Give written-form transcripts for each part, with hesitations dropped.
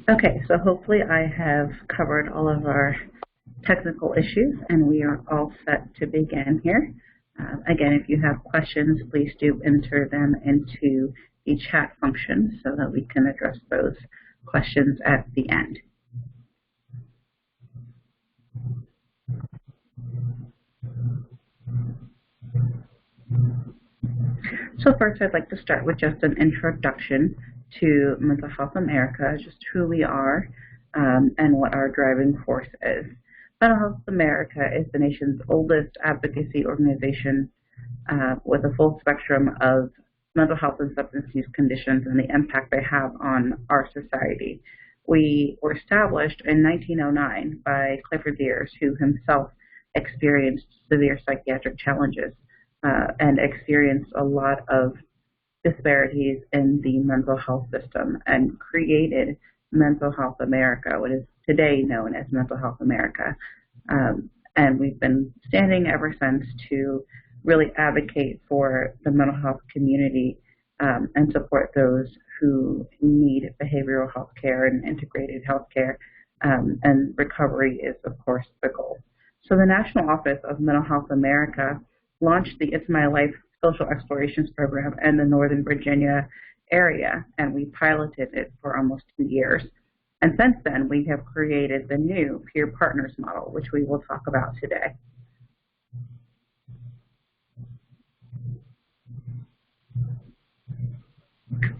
Okay, so hopefully I have covered all of our technical issues and we are all set to begin here. Again, if you have questions, please do enter them into the chat function so that we can address those questions at the end. So first, I'd like to start with just an introduction to Mental Health America, just who we are and what our driving force is. Mental Health America is the nation's oldest advocacy organization with a full spectrum of mental health and substance use conditions and the impact they have on our society. We were established in 1909 by Clifford Beers, who himself experienced severe psychiatric challenges and experienced a lot of disparities in the mental health system and created Mental Health America, what is today known as Mental Health America. And we've been standing ever since to really advocate for the mental health community and support those who need behavioral health care and integrated health care. And recovery is, of course, the goal. So the National Office of Mental Health America launched the It's My Life Social Explorations Program in the Northern Virginia area, and we piloted it for almost 2 years. And since then, we have created the new Peer Partners model, which we will talk about today.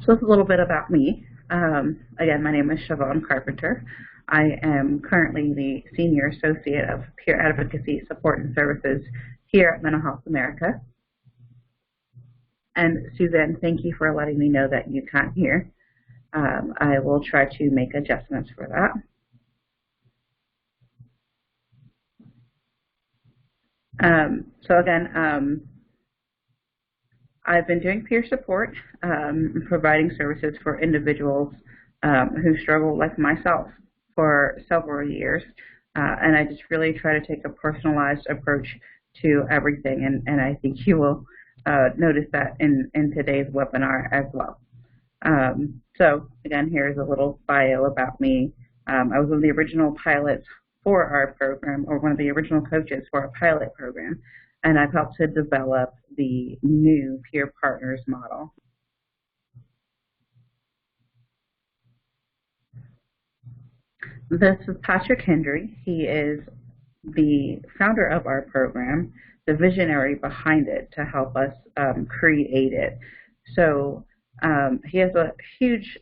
So that's a little bit about me. Again, my name is Siobhan Carpenter. I am currently the Senior Associate of Peer Advocacy Support and Services here at Mental Health America. And Suzanne, thank you for letting me know that you can't hear. I will try to make adjustments for that. So again, I've been doing peer support, providing services for individuals who struggle like myself for several years. And I just really try to take a personalized approach to everything. And I think you will notice that in today's webinar as well. So again, here's a little bio about me. I was one of the original pilots for our program, or one of the original coaches for our pilot program, and I've helped to develop the new Peer Partners model. This is Patrick Hendry. He is the founder of our program, the visionary behind it to help us create it. So he has a huge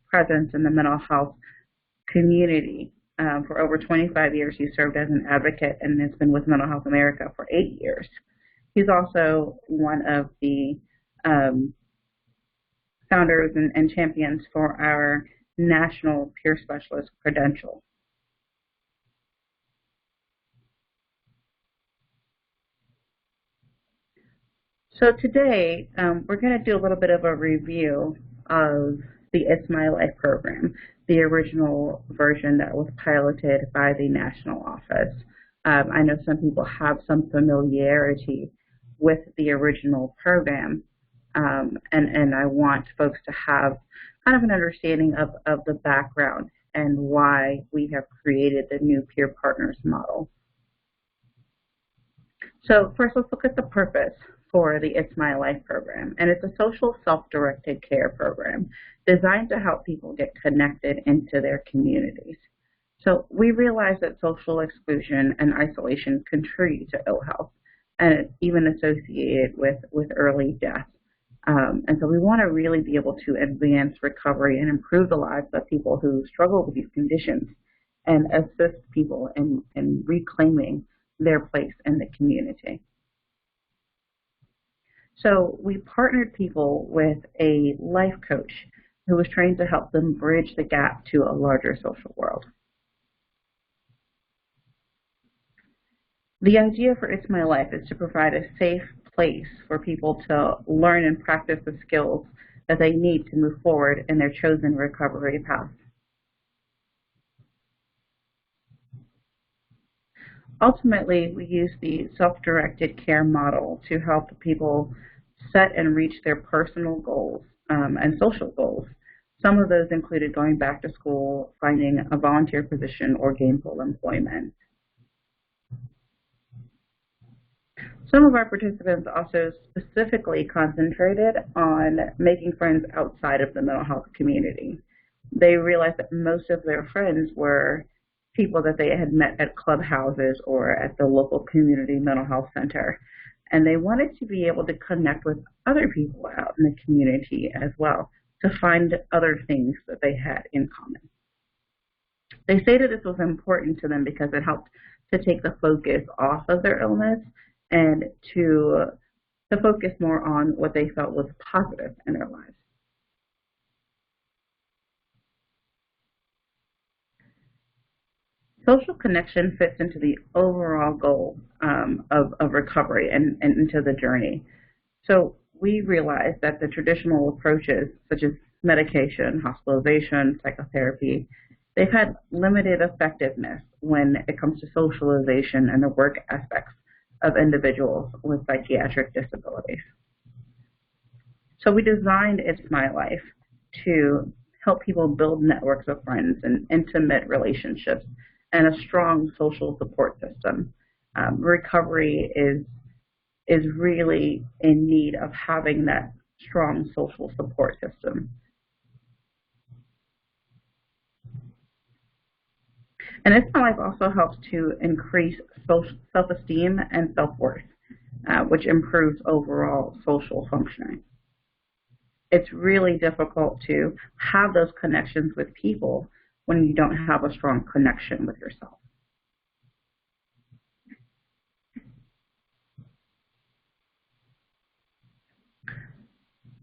presence in the mental health community. For over 25 years, he served as an advocate and has been with Mental Health America for 8 years. He's also one of the founders and champions for our National Peer Specialist credential. So today, we're going to do a little bit of a review of the It's My Life program, the original version that was piloted by the national office. I know some people have some familiarity with the original program, and I want folks to have kind of an understanding of the background and why we have created the new Peer Partners model. So first, let's look at the purpose for the It's My Life program, and it's a social self-directed care program designed to help people get connected into their communities. So we realize that social exclusion and isolation contribute to ill health, and it's even associated with early death. And so we want to really be able to advance recovery and improve the lives of people who struggle with these conditions and assist people in reclaiming their place in the community. So we partnered people with a life coach who was trained to help them bridge the gap to a larger social world. The idea for It's My Life is to provide a safe place for people to learn and practice the skills that they need to move forward in their chosen recovery path. Ultimately, we use the self-directed care model to help people set and reach their personal goals and social goals Some of those included going back to school, finding a volunteer position, or gainful employment. Some of our participants also specifically concentrated on making friends outside of the mental health community. They realized that most of their friends were people that they had met at clubhouses or at the local community mental health center. And they wanted to be able to connect with other people out in the community as well, to find other things that they had in common. They stated this was important to them because it helped to take the focus off of their illness and to focus more on what they felt was positive in their lives. Social connection fits into the overall goal of recovery and into the journey. So we realized that the traditional approaches, such as medication, hospitalization, psychotherapy, they've had limited effectiveness when it comes to socialization and the work aspects of individuals with psychiatric disabilities. So we designed It's My Life to help people build networks of friends and intimate relationships and a strong social support system. Recovery is really in need of having that strong social support system. And It's My Life also helps to increase self-esteem and self-worth, which improves overall social functioning. It's really difficult to have those connections with people when you don't have a strong connection with yourself.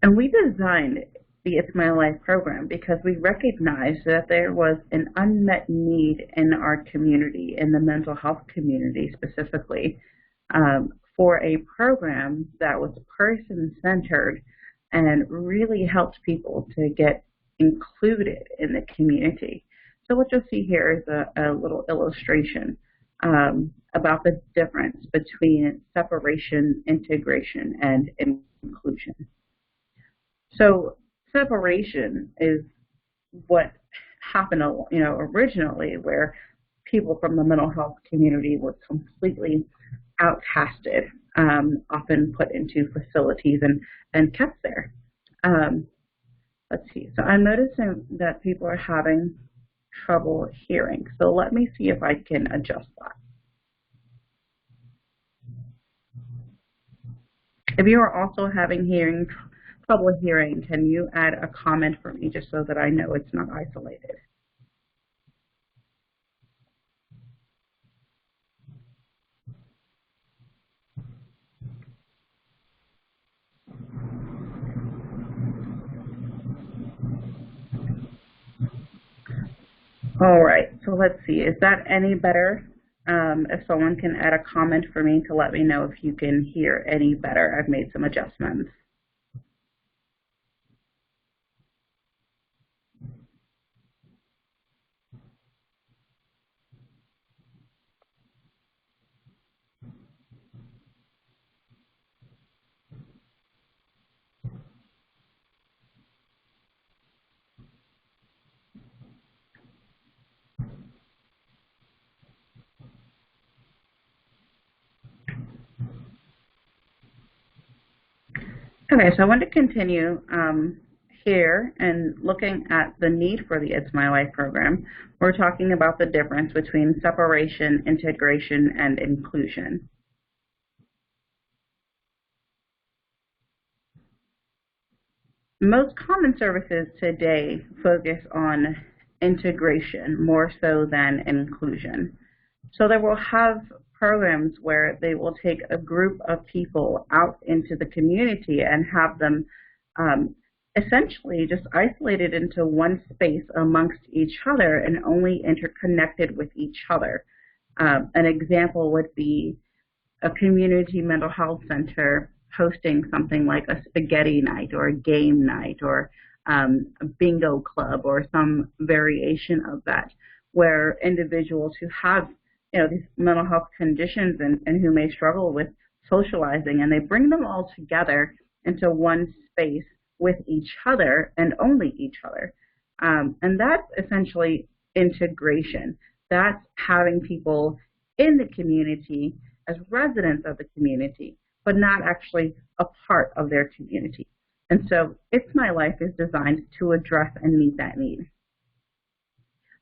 And we designed the It's My Life program because we recognized that there was an unmet need in our community, in the mental health community specifically, for a program that was person-centered and really helped people to get included in the community. So what you'll see here is a little illustration about the difference between separation, integration, and inclusion. So separation is what happened, originally, where people from the mental health community were completely outcasted, often put into facilities and kept there. Let's see. So I'm noticing that people are having trouble hearing. So let me see if I can adjust that. If you are also having trouble hearing, can you add a comment for me just so that I know it's not isolated? All right, so let's see. Is that any better? If someone can add a comment for me to let me know if you can hear any better. I've made some adjustments. Okay, so I want to continue here and looking at the need for the It's My Life program. We're talking about the difference between separation, integration, and inclusion. Most common services today focus on integration more so than inclusion. So they will have programs where they will take a group of people out into the community and have them essentially just isolated into one space amongst each other and only interconnected with each other. An example would be a community mental health center hosting something like a spaghetti night or a game night or a bingo club or some variation of that, where individuals who have these mental health conditions and who may struggle with socializing, and they bring them all together into one space with each other and only each other. And that's essentially integration. That's having people in the community as residents of the community, but not actually a part of their community. And so It's My Life is designed to address and meet that need.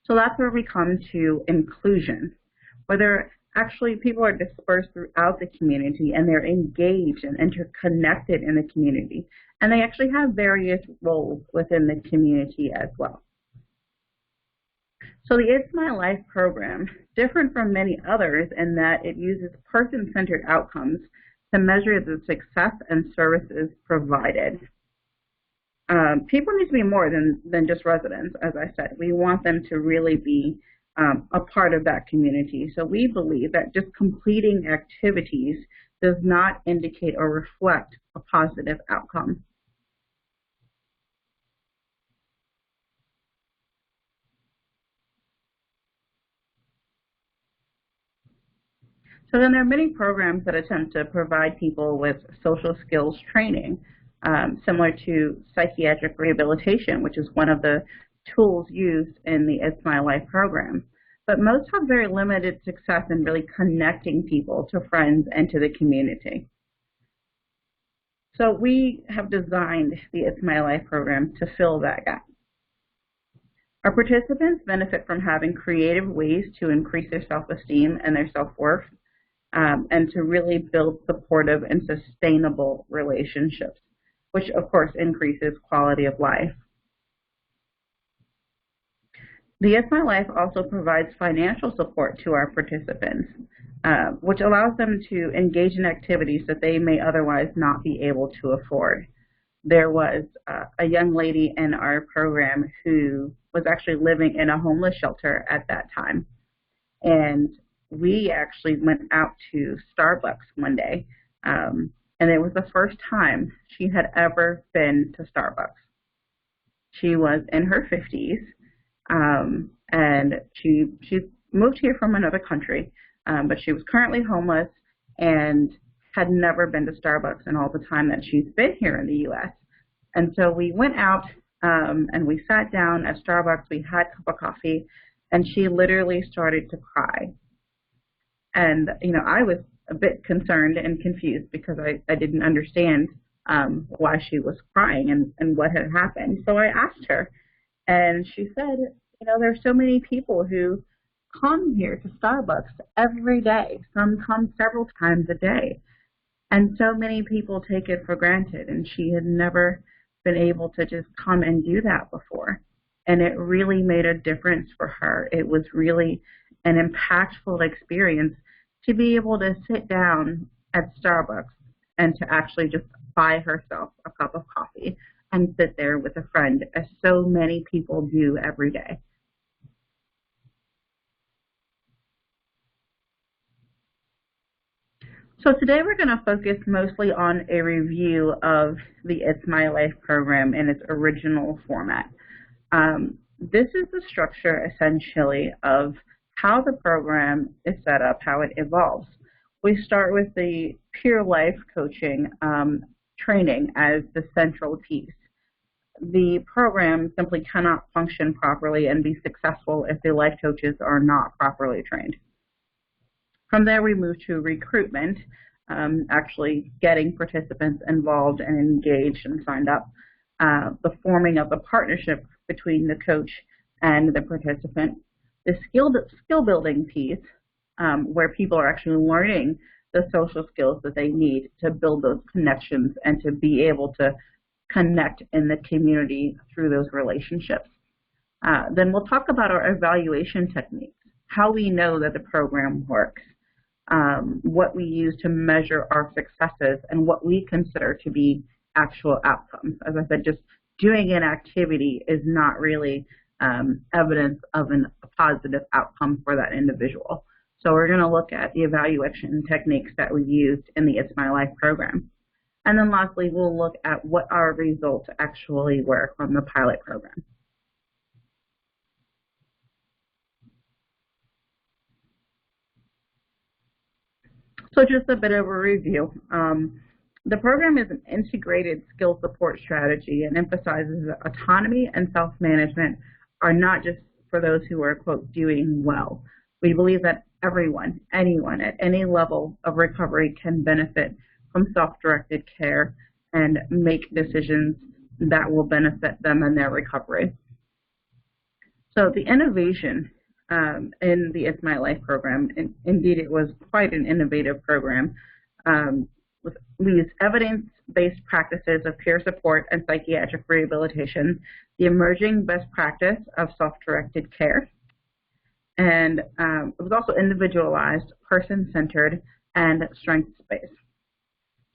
So that's where we come to inclusion, whether actually people are dispersed throughout the community and they're engaged and interconnected in the community. And they actually have various roles within the community as well. So the It's My Life program, different from many others in that it uses person-centered outcomes to measure the success and services provided. People need to be more than just residents, as I said. We want them to really be a part of that community. So we believe that just completing activities does not indicate or reflect a positive outcome. So then there are many programs that attempt to provide people with social skills training, similar to psychiatric rehabilitation, which is one of the tools used in the It's My Life program. But most have very limited success in really connecting people to friends and to the community. So we have designed the It's My Life program to fill that gap. Our participants benefit from having creative ways to increase their self-esteem and their self-worth, and to really build supportive and sustainable relationships, which of course increases quality of life. The It's My Life also provides financial support to our participants, which allows them to engage in activities that they may otherwise not be able to afford. There was a young lady in our program who was actually living in a homeless shelter at that time. And we actually went out to Starbucks one day, and it was the first time she had ever been to Starbucks. She was in her 50s, and she moved here from another country, but she was currently homeless and had never been to Starbucks in all the time that she's been here in the U.S. And so we went out, and we sat down at Starbucks. We had a cup of coffee, and she literally started to cry. And, I was a bit concerned and confused because I didn't understand why she was crying and what had happened. So I asked her, and she said, there's so many people who come here to Starbucks every day. Some come several times a day. And so many people take it for granted. And she had never been able to just come and do that before. And it really made a difference for her. It was really an impactful experience to be able to sit down at Starbucks and to actually just buy herself a cup of coffee and sit there with a friend, as so many people do every day. So today we're going to focus mostly on a review of the It's My Life program in its original format. This is the structure essentially of how the program is set up, how it evolves. We start with the peer life coaching training as the central piece. The program simply cannot function properly and be successful if the life coaches are not properly trained. From there, we move to recruitment, actually getting participants involved and engaged and signed up, the forming of a partnership between the coach and the participant, the skill building piece, where people are actually learning the social skills that they need to build those connections and to be able to connect in the community through those relationships. Then we'll talk about our evaluation techniques, how we know that the program works, what we use to measure our successes, and what we consider to be actual outcomes. As I said, just doing an activity is not really evidence of a positive outcome for that individual. So we're going to look at the evaluation techniques that we used in the It's My Life program. And then lastly, we'll look at what our results actually were from the pilot program. So just a bit of a review. The program is an integrated skill support strategy and emphasizes that autonomy and self-management are not just for those who are, quote, doing well. We believe that everyone, anyone at any level of recovery can benefit from self-directed care and make decisions that will benefit them in their recovery. So the innovation in the It's My Life program, indeed it was quite an innovative program. We use evidence-based practices of peer support and psychiatric rehabilitation, the emerging best practice of self-directed care, and it was also individualized, person-centered, and strengths-based.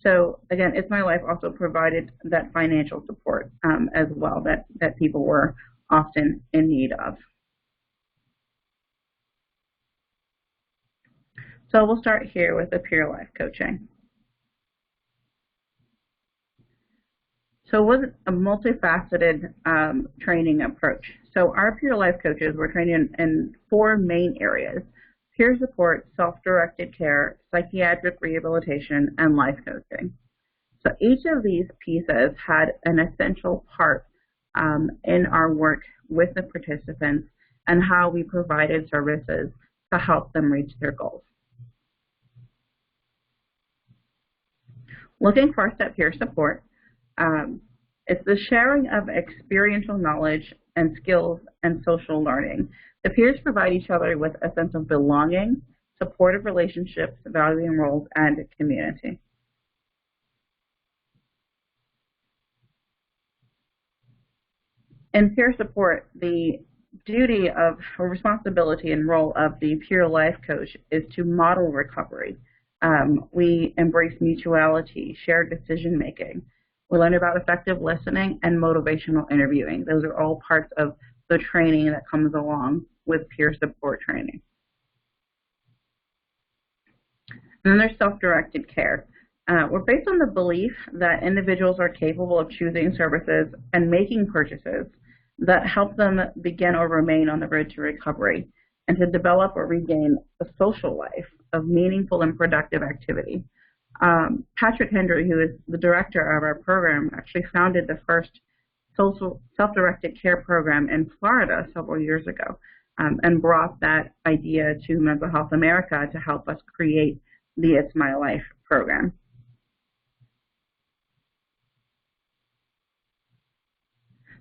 So again, It's My Life also provided that financial support as well that people were often in need of. So we'll start here with the peer life coaching. So it was a multifaceted training approach. So our peer life coaches were trained in 4 main areas: peer support, self-directed care, psychiatric rehabilitation, and life coaching. So each of these pieces had an essential part in our work with the participants and how we provided services to help them reach their goals. Looking first at peer support, it's the sharing of experiential knowledge and skills and social learning. The peers provide each other with a sense of belonging, supportive relationships, valuing roles, and community. In peer support, the duty of or responsibility and role of the peer life coach is to model recovery. We embrace mutuality, shared decision making. We learn about effective listening and motivational interviewing. Those are all parts of the training that comes along with peer support training. And then there's self-directed care. We're based on the belief that individuals are capable of choosing services and making purchases that help them begin or remain on the road to recovery and to develop or regain a social life of meaningful and productive activity. Patrick Hendry, who is the director of our program, actually founded the first social self-directed care program in Florida several years ago and brought that idea to Mental Health America to help us create the It's My Life program.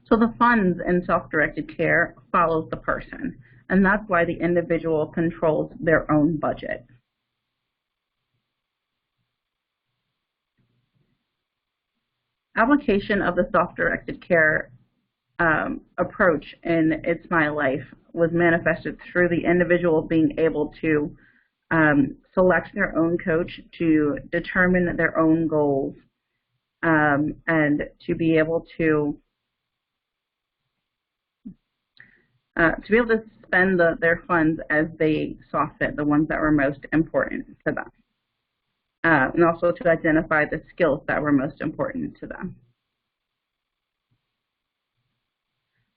So the funds in self-directed care follows the person, and that's why the individual controls their own budget. Application of the self-directed care approach in It's My Life was manifested through the individual being able to select their own coach, to determine their own goals, and to be able to spend their funds as they saw fit, the ones that were most important to them. And also to identify the skills that were most important to them.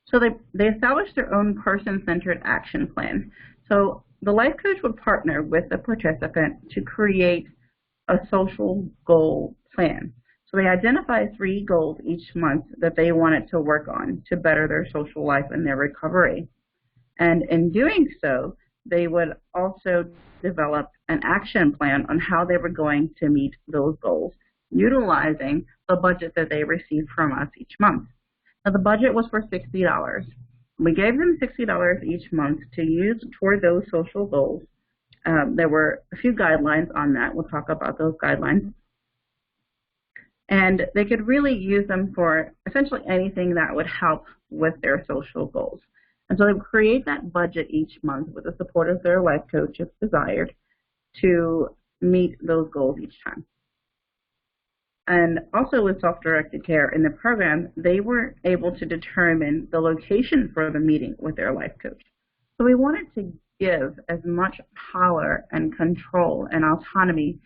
So they established their own person-centered action plan. So the life coach would partner with the participant to create a social goal plan. So they identify 3 goals each month that they wanted to work on to better their social life and their recovery. And in doing so, they would also develop an action plan on how they were going to meet those goals, utilizing the budget that they received from us each month. Now, the budget was for $60. We gave them $60 each month to use toward those social goals. There were a few guidelines on that. We'll talk about those guidelines. And they could really use them for essentially anything that would help with their social goals. And so they would create that budget each month with the support of their life coach, if desired, to meet those goals each time. And also with self-directed care in the program, they were able to determine the location for the meeting with their life coach. So we wanted to give as much power and control and autonomy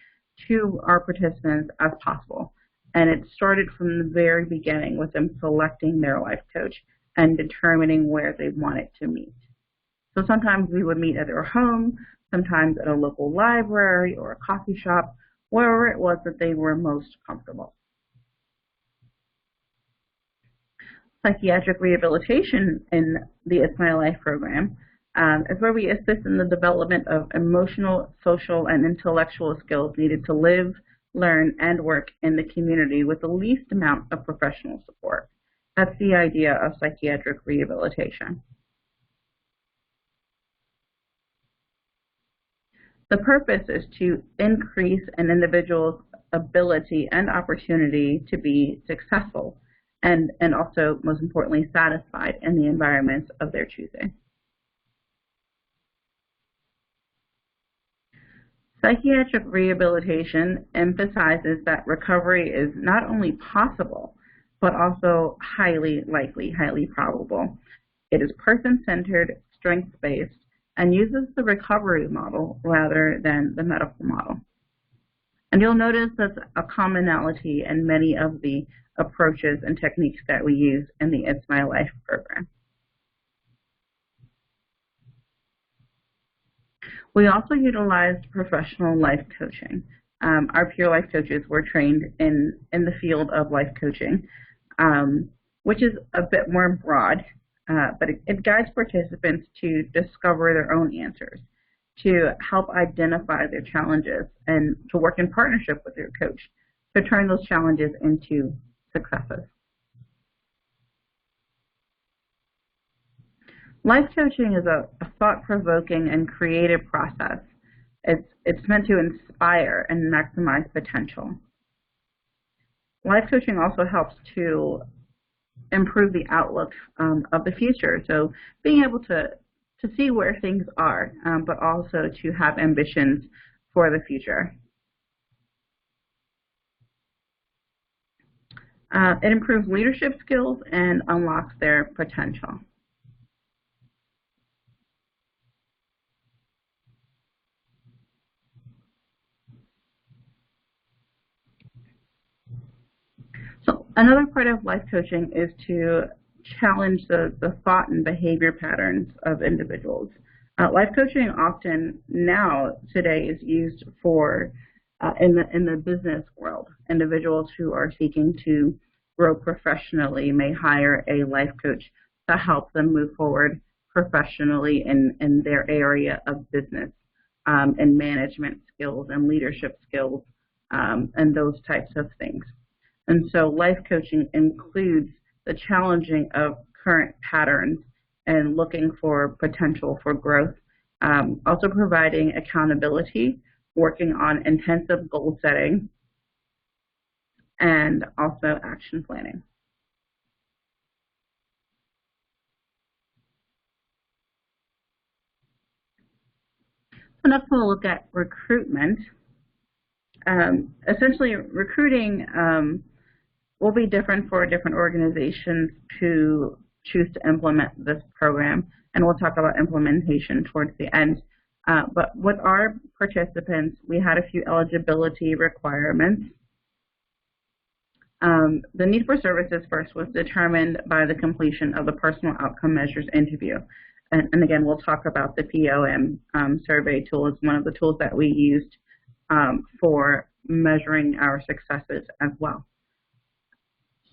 to our participants as possible. And it started from the very beginning with them selecting their life coach and determining where they wanted to meet. So sometimes we would meet at their home, sometimes at a local library or a coffee shop, wherever it was that they were most comfortable. Psychiatric rehabilitation in the It's My Life program is where we assist in the development of emotional, social, and intellectual skills needed to live, learn, and work in the community with the least amount of professional support. That's the idea of psychiatric rehabilitation. The purpose is to increase an individual's ability and opportunity to be successful and also, most importantly, satisfied in the environments of their choosing. Psychiatric rehabilitation emphasizes that recovery is not only possible, but also highly likely, highly probable. It is person-centered, strengths-based, and uses the recovery model rather than the medical model. And you'll notice there's a commonality in many of the approaches and techniques that we use in the It's My Life program. We also utilized professional life coaching. Our peer life coaches were trained in the field of life coaching, which is a bit more broad, but it guides participants to discover their own answers, to help identify their challenges, and to work in partnership with their coach to turn those challenges into successes. Life coaching is a thought-provoking and creative process. It's meant to inspire and maximize potential. Life coaching also helps to improve the outlook of the future. So being able to see where things are, but also to have ambitions for the future. It improves leadership skills and unlocks their potential. So another part of life coaching is to challenge the thought and behavior patterns of individuals. Life coaching often today is used for in the business world. Individuals who are seeking to grow professionally may hire a life coach to help them move forward professionally in their area of business, and management skills and leadership skills, and those types of things. And so life coaching includes the challenging of current patterns and looking for potential for growth, also providing accountability, working on intensive goal setting, and also action planning. So next we'll look at recruitment. Essentially, recruiting will be different for different organizations who choose to implement this program, and we'll talk about implementation towards the end. But with our participants, we had a few eligibility requirements. The need for services first was determined by the completion of the personal outcome measures interview. And again, we'll talk about the POM survey tool as one of the tools that we used for measuring our successes as well.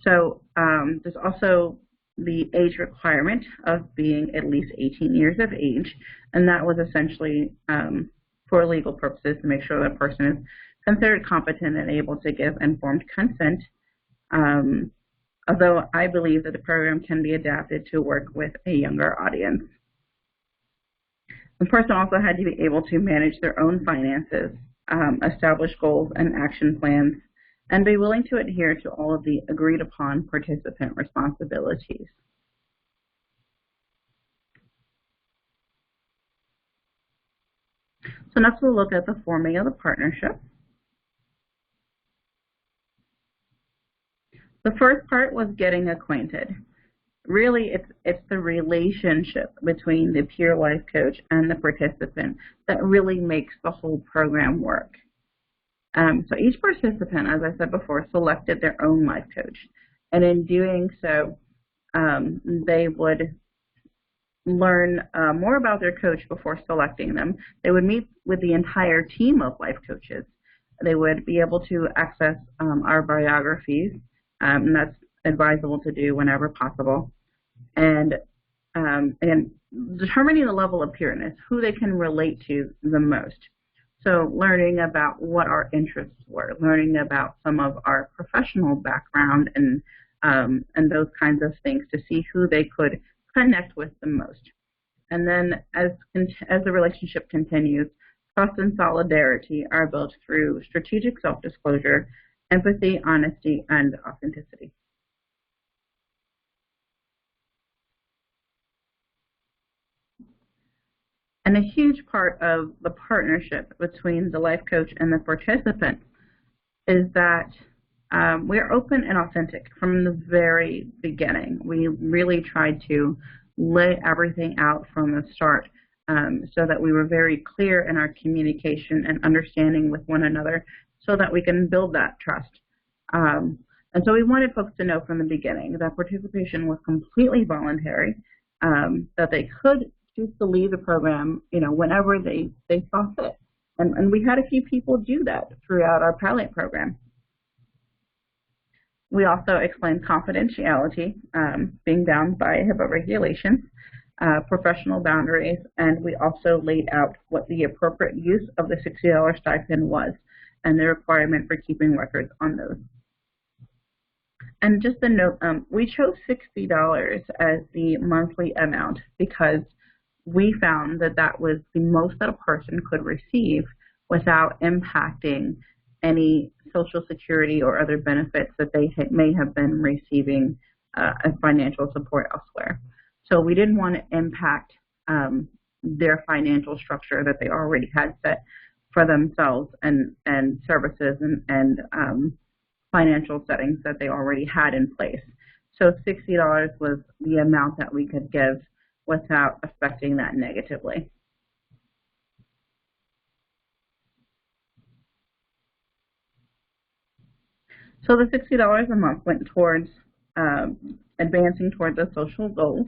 So there's also the age requirement of being at least 18 years of age, and that was essentially for legal purposes to make sure that person is considered competent and able to give informed consent, although I believe that the program can be adapted to work with a younger audience. The person also had to be able to manage their own finances, establish goals and action plans, and be willing to adhere to all of the agreed upon participant responsibilities. So next we'll look at the forming of the partnership. The first part was getting acquainted. Really, it's the relationship between the peer life coach and the participant that really makes the whole program work. So each participant, as I said before, selected their own life coach. And in doing so, they would learn more about their coach before selecting them. They would meet with the entire team of life coaches They would be able to access our biographies, and that's advisable to do whenever possible. And determining the level of peerness, who they can relate to the most. So learning about what our interests were, learning about some of our professional background and those kinds of things to see who they could connect with the most. And then as the relationship continues, trust and solidarity are built through strategic self-disclosure, empathy, honesty, and authenticity. And a huge part of the partnership between the life coach and the participant is that we're open and authentic from the very beginning. We really tried to lay everything out from the start so that we were very clear in our communication and understanding with one another so that we can build that trust. And so we wanted folks to know from the beginning that participation was completely voluntary, that they could choose to leave the program, whenever they saw fit. And we had a few people do that throughout our pilot program. We also explained confidentiality, being bound by HIPAA regulations, professional boundaries, and we also laid out what the appropriate use of the $60 stipend was and the requirement for keeping records on those. And just a note, we chose $60 as the monthly amount because we found that that was the most that a person could receive without impacting any Social Security or other benefits that they may have been receiving as financial support elsewhere. So we didn't want to impact their financial structure that they already had set for themselves and services and financial settings that they already had in place. So $60 was the amount that we could give without affecting that negatively. So the $60 a month went towards advancing toward the social goals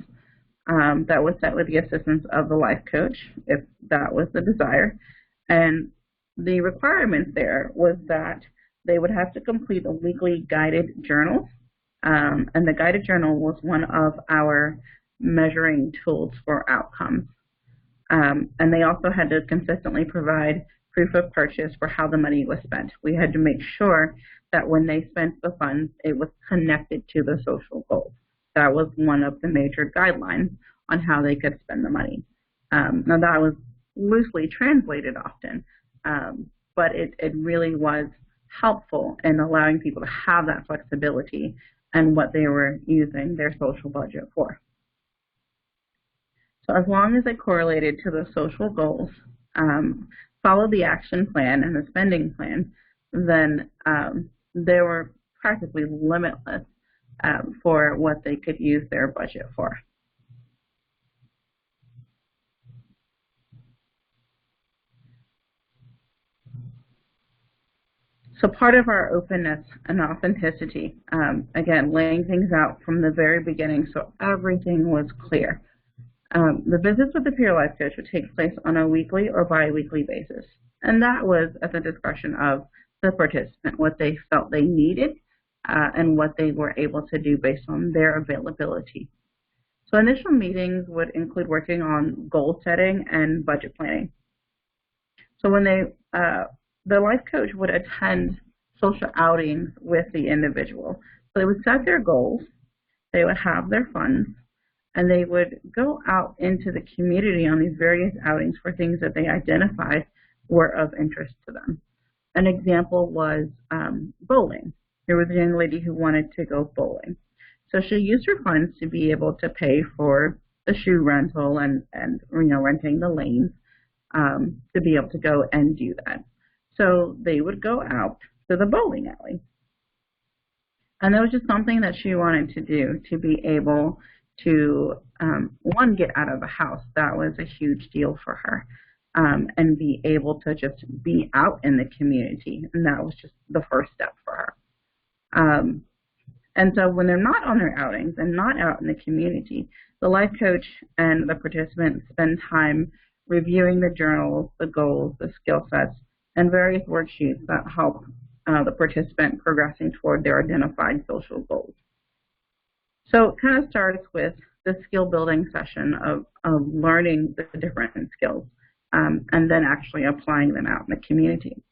that was set with the assistance of the life coach, if that was the desire. And the requirements there was that they would have to complete a weekly guided journal, and the guided journal was one of our measuring tools for outcomes. And they also had to consistently provide proof of purchase for how the money was spent. We had to make sure that when they spent the funds, it was connected to the social goals. That was one of the major guidelines on how they could spend the money. Now that was loosely translated often, but it really was helpful in allowing people to have that flexibility and what they were using their social budget for. So as long as they correlated to the social goals, followed the action plan and the spending plan, then they were practically limitless for what they could use their budget for. So part of our openness and authenticity, again, laying things out from the very beginning so everything was clear. The visits with the peer life coach would take place on a weekly or bi-weekly basis. And that was at the discretion of the participant, what they felt they needed and what they were able to do based on their availability. So initial meetings would include working on goal setting and budget planning. So when the life coach would attend social outings with the individual. So they would set their goals, they would have their funds, and they would go out into the community on these various outings for things that they identified were of interest to them. An example was bowling. There was a young lady who wanted to go bowling. So she used her funds to be able to pay for the shoe rental and renting the lanes to be able to go and do that. So they would go out to the bowling alley. And that was just something that she wanted to do, to be able to, one, get out of the house. That was a huge deal for her. And be able to just be out in the community. And that was just the first step for her. And so when they're not on their outings and not out in the community, the life coach and the participants spend time reviewing the journals, the goals, the skill sets, and various worksheets that help the participant progressing toward their identified social goals. So it kind of starts with the skill building session of learning the different skills and then actually applying them out in the community.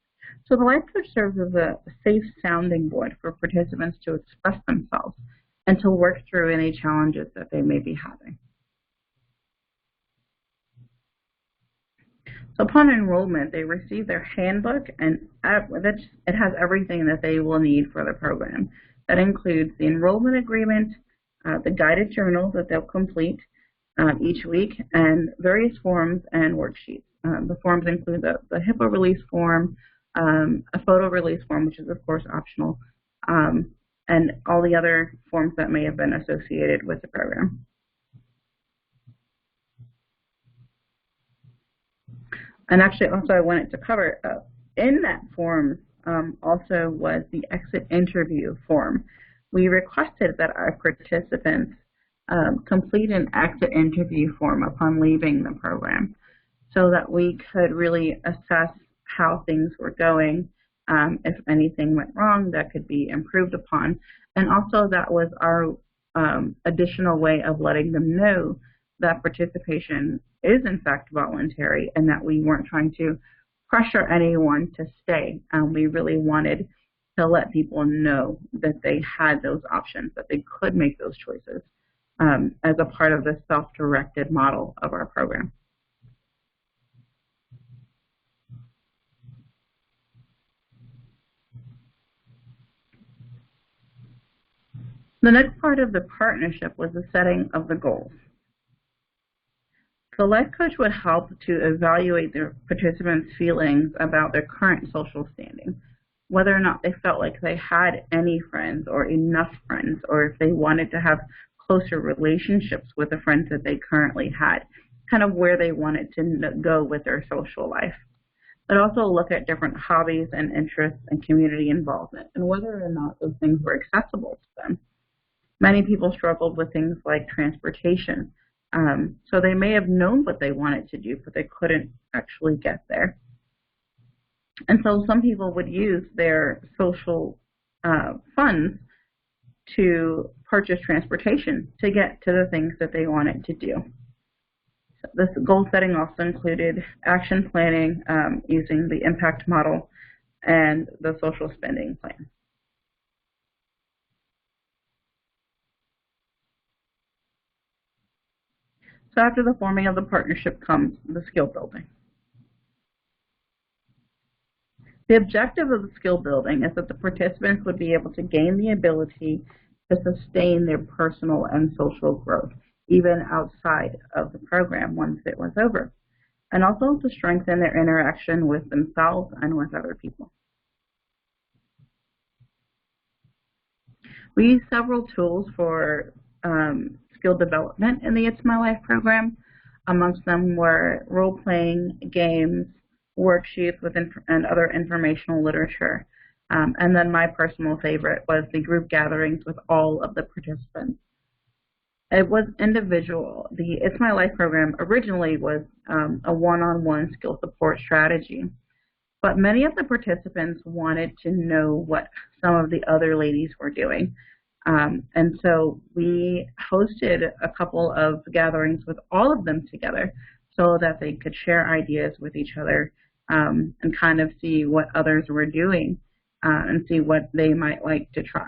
So the life coach serves as a safe sounding board for participants to express themselves and to work through any challenges that they may be having. So upon enrollment, they receive their handbook, and it has everything that they will need for the program. That includes the enrollment agreement, the guided journal that they'll complete each week, and various forms and worksheets. The forms include the HIPAA release form, a photo release form, which is of course optional, and all the other forms that may have been associated with the program. And actually, also I wanted to cover in that form also was the exit interview form. We requested that our participants complete an exit interview form upon leaving the program so that we could really assess how things were going, if anything went wrong that could be improved upon. And also that was our additional way of letting them know that participation is in fact voluntary and that we weren't trying to pressure anyone to stay. We really wanted to let people know that they had those options, that they could make those choices as a part of the self-directed model of our program. The next part of the partnership was the setting of the goals. The life coach would help to evaluate the participants' feelings about their current social standing, whether or not they felt like they had any friends or enough friends, or if they wanted to have closer relationships with the friends that they currently had, kind of where they wanted to go with their social life. But also look at different hobbies and interests and community involvement and whether or not those things were accessible to them. Many people struggled with things like transportation. So they may have known what they wanted to do, but they couldn't actually get there. And so some people would use their social funds to purchase transportation to get to the things that they wanted to do. So this goal setting also included action planning using the impact model and the social spending plan. So after the forming of the partnership comes the skill building. The objective of the skill building is that the participants would be able to gain the ability to sustain their personal and social growth, even outside of the program once it was over, and also to strengthen their interaction with themselves and with other people. We use several tools for skill development in the It's My Life program. Amongst them were role-playing games, worksheets and other informational literature. And then my personal favorite was the group gatherings with all of the participants. It was individual. The It's My Life program originally was a one-on-one skill support strategy. But many of the participants wanted to know what some of the other ladies were doing. And so we hosted a couple of gatherings with all of them together so that they could share ideas with each other and kind of see what others were doing and see what they might like to try.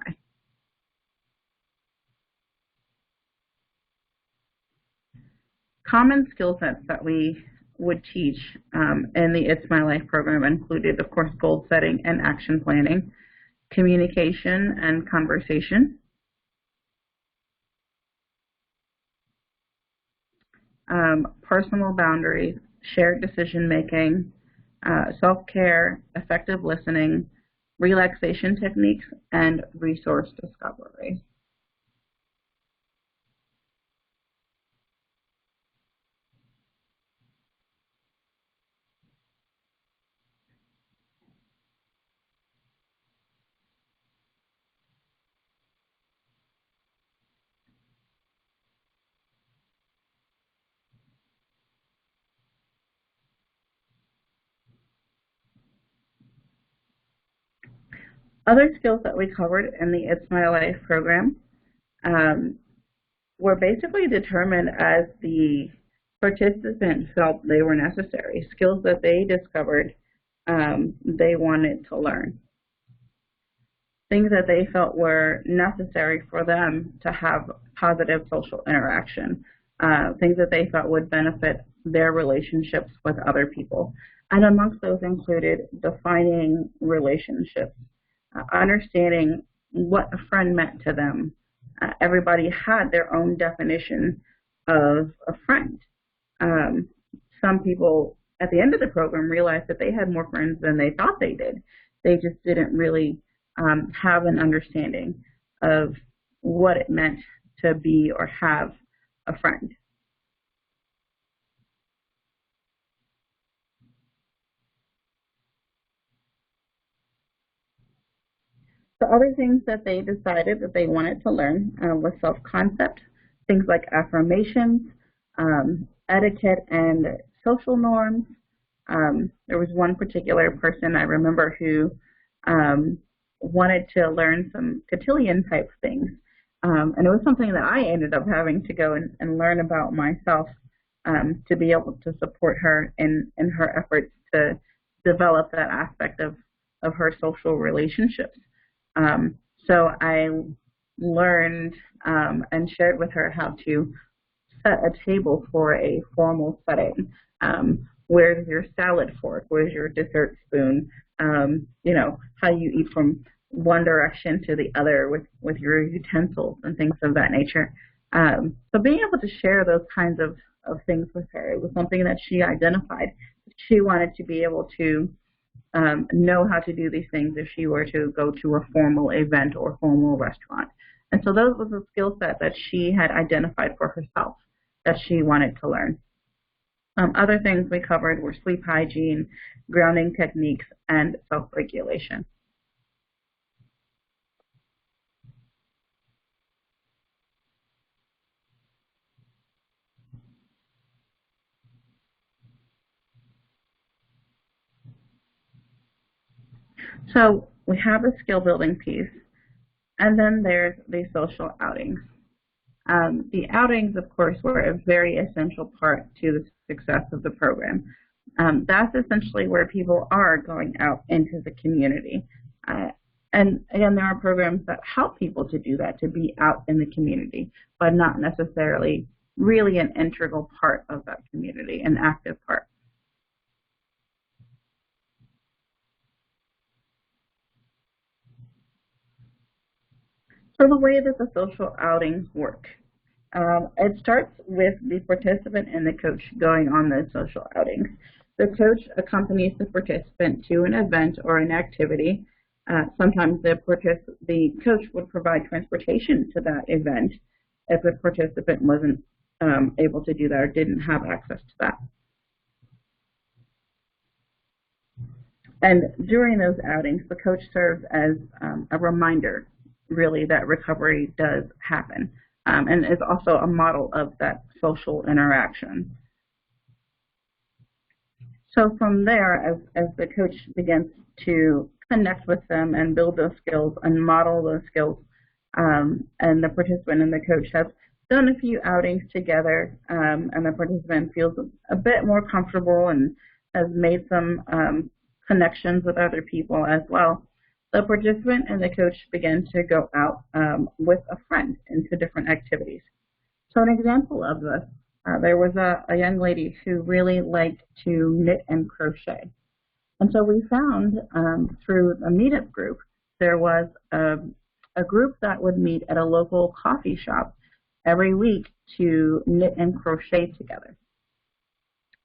Common skill sets that we would teach in the It's My Life program included, of course, goal setting and action planning, communication and conversation, personal boundaries, shared decision making, self-care, effective listening, relaxation techniques, and resource discovery. Other skills that we covered in the It's My Life program were basically determined as the participant felt they were necessary, skills that they discovered they wanted to learn, things that they felt were necessary for them to have positive social interaction, things that they felt would benefit their relationships with other people. And amongst those included defining relationships, understanding what a friend meant to them. Everybody had their own definition of a friend. Some people at the end of the program realized that they had more friends than they thought they did. They just didn't really have an understanding of what it meant to be or have a friend. The other things that they decided that they wanted to learn was self-concept, things like affirmations, etiquette, and social norms. There was one particular person I remember who wanted to learn some cotillion type things. And it was something that I ended up having to go and learn about myself to be able to support her in her efforts to develop that aspect of her social relationships. So I learned and shared with her how to set a table for a formal setting. Where's your salad fork? Where's your dessert spoon? You know, how you eat from one direction to the other with your utensils and things of that nature. So being able to share those kinds of things with her, it was something that she identified. She wanted to be able to know how to do these things if she were to go to a formal event or formal restaurant. And so those was a skill set that she had identified for herself that she wanted to learn. Other things we covered were sleep hygiene, grounding techniques, and self-regulation. So we have the skill building piece, and then there's the social outings. The outings, of course, were a very essential part to the success of the program. That's essentially where people are going out into the community. And again, there are programs that help people to do that, to be out in the community, but not necessarily really an integral part of that community, an active part. So the way that the social outings work. It starts with the participant and the coach going on those social outings. The coach accompanies the participant to an event or an activity. Sometimes the coach would provide transportation to that event if the participant wasn't able to do that or didn't have access to that. And during those outings, the coach serves as a reminder, really, that recovery does happen. And is also a model of that social interaction. So from there, as the coach begins to connect with them and build those skills and model those skills, and the participant and the coach have done a few outings together, and the participant feels a bit more comfortable and has made some connections with other people as well. The participant and the coach begin to go out with a friend into different activities. So an example of this, there was a young lady who really liked to knit and crochet. And so we found through a meetup group, there was a group that would meet at a local coffee shop every week to knit and crochet together.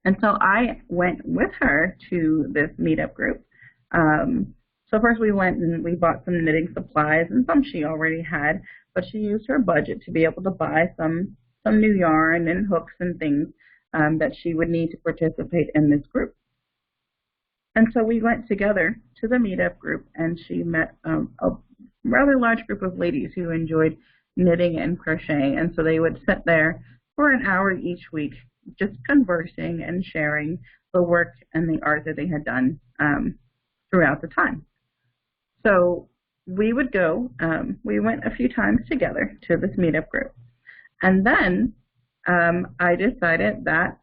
And so I went with her to this meetup group. So first we went and we bought some knitting supplies, and some she already had, but she used her budget to be able to buy some new yarn and hooks and things that she would need to participate in this group. And so we went together to the meetup group, and she met a rather large group of ladies who enjoyed knitting and crocheting. And so they would sit there for an hour each week, just conversing and sharing the work and the art that they had done throughout the time. So we would go, we went a few times together to this meetup group. And then I decided that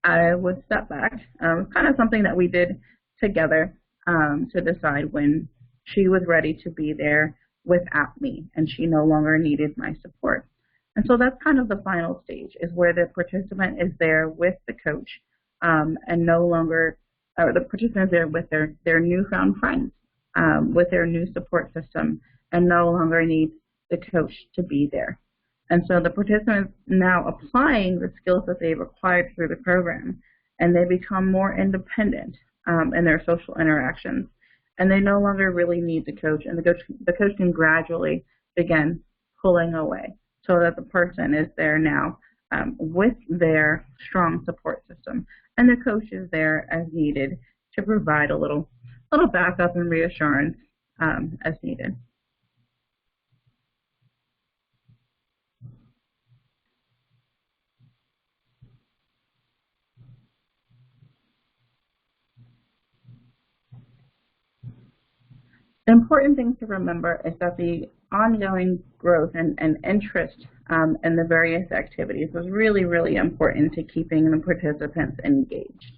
I would step back, kind of something that we did together to decide when she was ready to be there without me and she no longer needed my support. And so that's kind of the final stage, is where the participant is there with the coach and no longer, or the participant is there with their newfound friends, with their new support system, and no longer needs the coach to be there. And so the participants now applying the skills that they've acquired through the program, and they become more independent in their social interactions. And they no longer really need the coach, and the coach can gradually begin pulling away so that the person is there now with their strong support system. And the coach is there as needed to provide a little backup and reassurance as needed. The important thing to remember is that the ongoing growth and interest in the various activities was really, really important to keeping the participants engaged.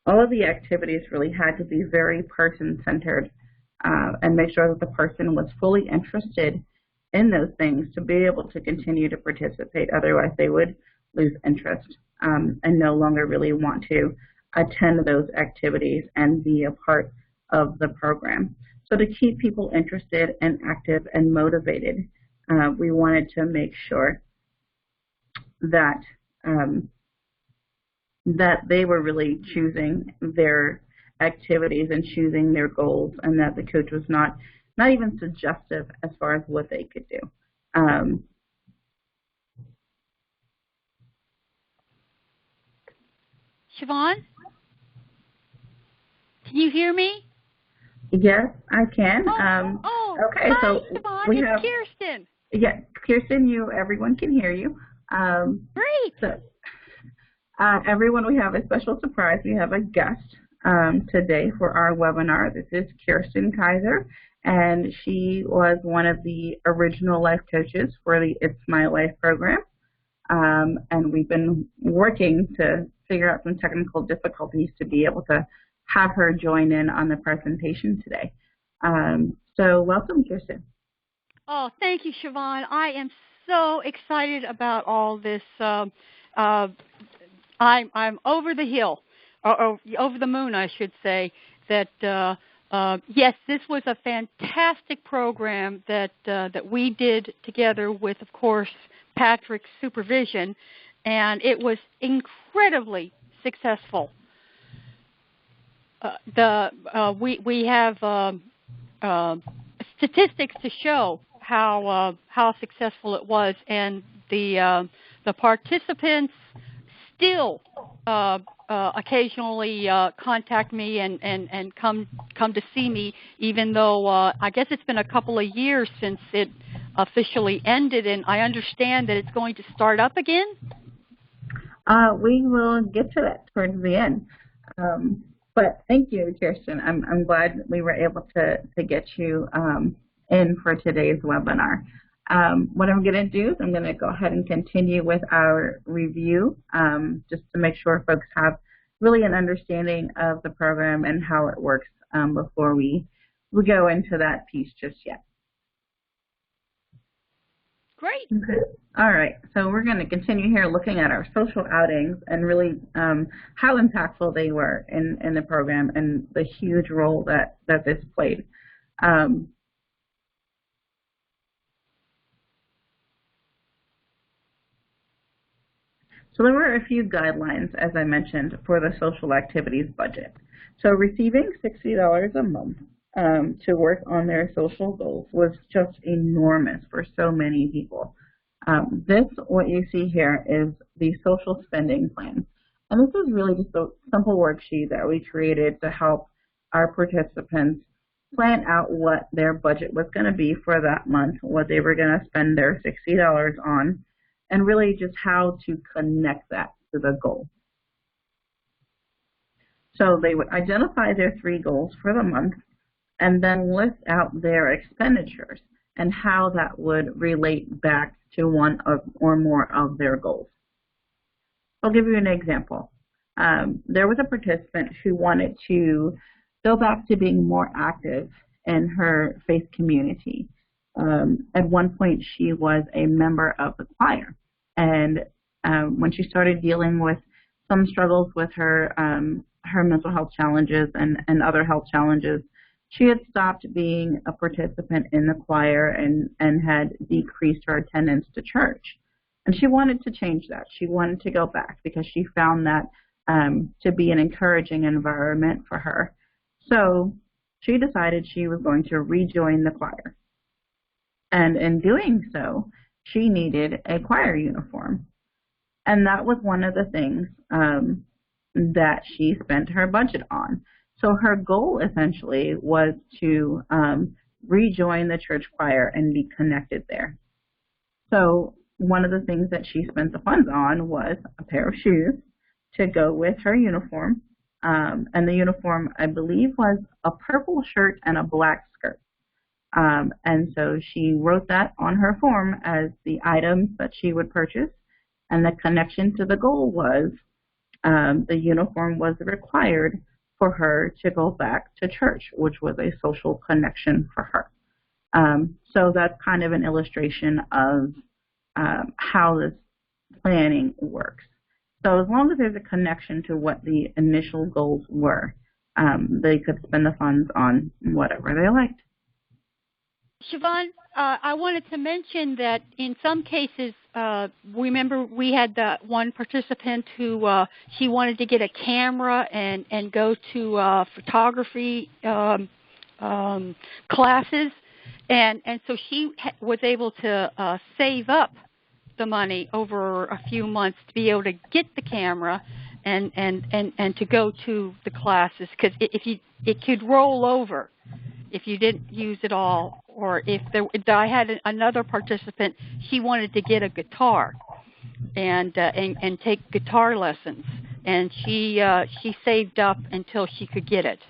All of the activities really had to be very person-centered and make sure that the person was fully interested in those things to be able to continue to participate. Otherwise, they would lose interest and no longer really want to attend those activities and be a part of the program. So to keep people interested and active and motivated, we wanted to make sure that that they were really choosing their activities and choosing their goals, and that the coach was not even suggestive as far as what they could do. Siobhan, can you hear me? Yes, I can. Okay, hi, so Siobhan, we it's have Kirsten. Yeah, Kirsten, everyone can hear you. Great. So, everyone, we have a special surprise. We have a guest today for our webinar. This is Kirsten Kaiser, and she was one of the original life coaches for the It's My Life program. And we've been working to figure out some technical difficulties to be able to have her join in on the presentation today. So welcome, Kirsten. Oh, thank you, Siobhan. I am so excited about all this. I'm over the hill, or over the moon, I should say, that yes, this was a fantastic program that we did together with, of course, Patrick's supervision, and it was incredibly successful. We have statistics to show how successful it was, and the participants still occasionally contact me and come to see me, even though I guess it's been a couple of years since it officially ended, and I understand that it's going to start up again. We will get to that towards the end. But thank you, Kirsten. I'm glad we were able to get you in for today's webinar. What I'm going to do is I'm going to go ahead and continue with our review just to make sure folks have really an understanding of the program and how it works before we go into that piece just yet. Great. Okay. All right, so we're going to continue here looking at our social outings and really how impactful they were in the program and the huge role that this played. So there were a few guidelines, as I mentioned, for the social activities budget. So receiving $60 a month to work on their social goals was just enormous for so many people. What you see here is the social spending plan. And this is really just a simple worksheet that we created to help our participants plan out what their budget was going to be for that month, what they were going to spend their $60 on, and really just how to connect that to the goal. So they would identify their 3 goals for the month, and then list out their expenditures and how that would relate back to one of or more of their goals. I'll give you an example. There was a participant who wanted to go back to being more active in her faith community. At one point, she was a member of the choir, and when she started dealing with some struggles with her mental health challenges and other health challenges, she had stopped being a participant in the choir and had decreased her attendance to church. And she wanted to change that. She wanted to go back because she found that to be an encouraging environment for her. So she decided she was going to rejoin the choir. And in doing so, she needed a choir uniform. And that was one of the things that she spent her budget on. So her goal essentially was to rejoin the church choir and be connected there. So one of the things that she spent the funds on was a pair of shoes to go with her uniform. And the uniform, I believe, was a purple shirt and a black skirt. And so she wrote that on her form as the items that she would purchase. And the connection to the goal was the uniform was required for her to go back to church, which was a social connection for her. So that's kind of an illustration of how this planning works. So as long as there's a connection to what the initial goals were, they could spend the funds on whatever they liked. Siobhan, I wanted to mention that in some cases, remember we had that one participant who she wanted to get a camera and go to photography classes, and so she was able to save up the money over a few months to be able to get the camera and to go to the classes, because it could roll over if you didn't use it all. Or if I had another participant, she wanted to get a guitar and take guitar lessons, and she saved up until she could get it.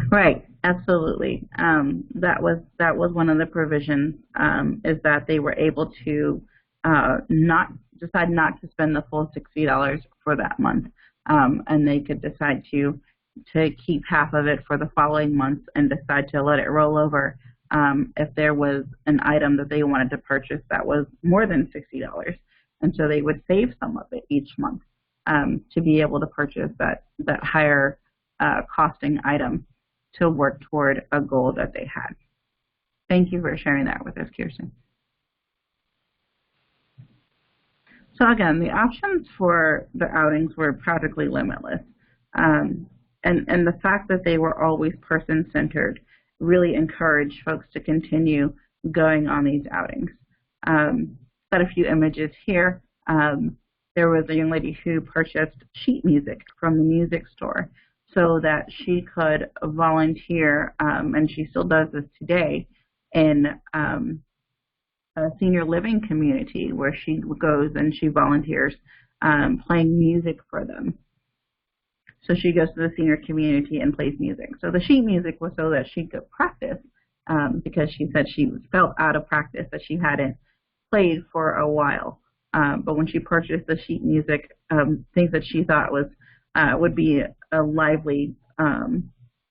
Right, absolutely. That was one of the provisions, is that they were able to decide not to spend the full $60 for that month, and they could decide to keep half of it for the following months and decide to let it roll over if there was an item that they wanted to purchase that was more than $60. And so they would save some of it each month to be able to purchase that higher costing item to work toward a goal that they had. Thank you for sharing that with us, Kirsten. So again, the options for the outings were practically limitless. And the fact that they were always person-centered really encouraged folks to continue going on these outings. Got a few images here. There was a young lady who purchased sheet music from the music store so that she could volunteer, and she still does this today, in a senior living community where she goes and she volunteers playing music for them. So she goes to the senior community and plays music. So the sheet music was so that she could practice, because she said she felt out of practice, that she hadn't played for a while. But when she purchased the sheet music, things that she thought would be a lively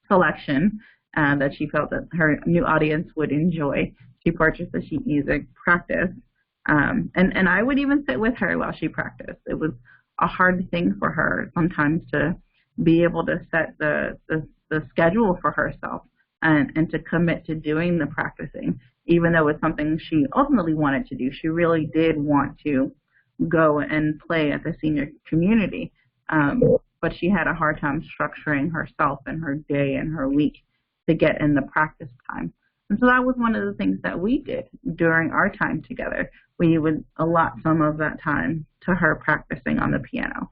selection that she felt that her new audience would enjoy, she purchased the sheet music, practiced, and I would even sit with her while she practiced. It was a hard thing for her sometimes to be able to set the schedule for herself and to commit to doing the practicing, even though it's something she ultimately wanted to do. She really did want to go and play at the senior community, but she had a hard time structuring herself and her day and her week to get in the practice time. And so that was one of the things that we did during our time together. We would allot some of that time to her practicing on the piano,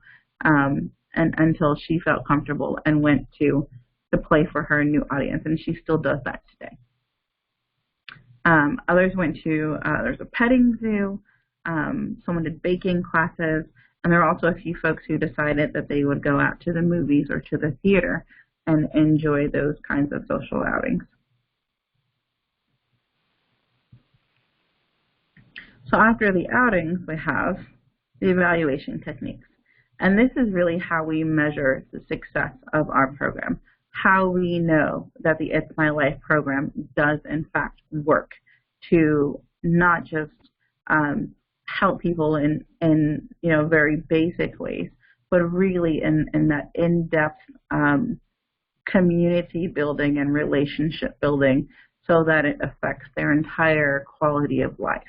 and until she felt comfortable and went to play for her new audience, and she still does that today. Others went to, there's a petting zoo, someone did baking classes, and there are also a few folks who decided that they would go out to the movies or to the theater and enjoy those kinds of social outings. So after the outings, we have the evaluation techniques. And this is really how we measure the success of our program, how we know that the It's My Life program does in fact work to not just help people in very basic ways, but really in that in-depth community building and relationship building so that it affects their entire quality of life.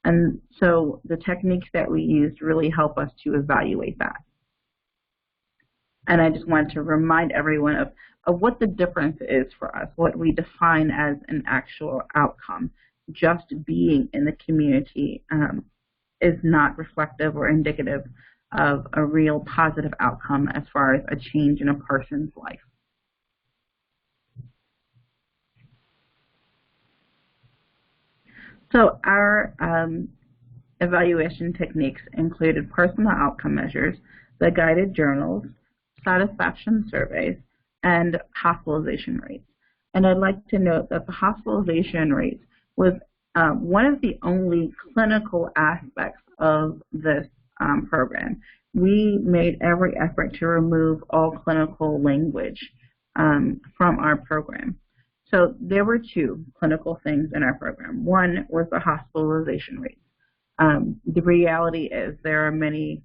And so the techniques that we used really help us to evaluate that. And I just wanted to remind everyone of what the difference is for us, what we define as an actual outcome. Just being in the community is not reflective or indicative of a real positive outcome as far as a change in a person's life. So our evaluation techniques included personal outcome measures, the guided journals, satisfaction surveys, and hospitalization rates. And I'd like to note that the hospitalization rates was one of the only clinical aspects of this program. We made every effort to remove all clinical language from our program. So there were two clinical things in our program. One was the hospitalization rates. The reality is there are many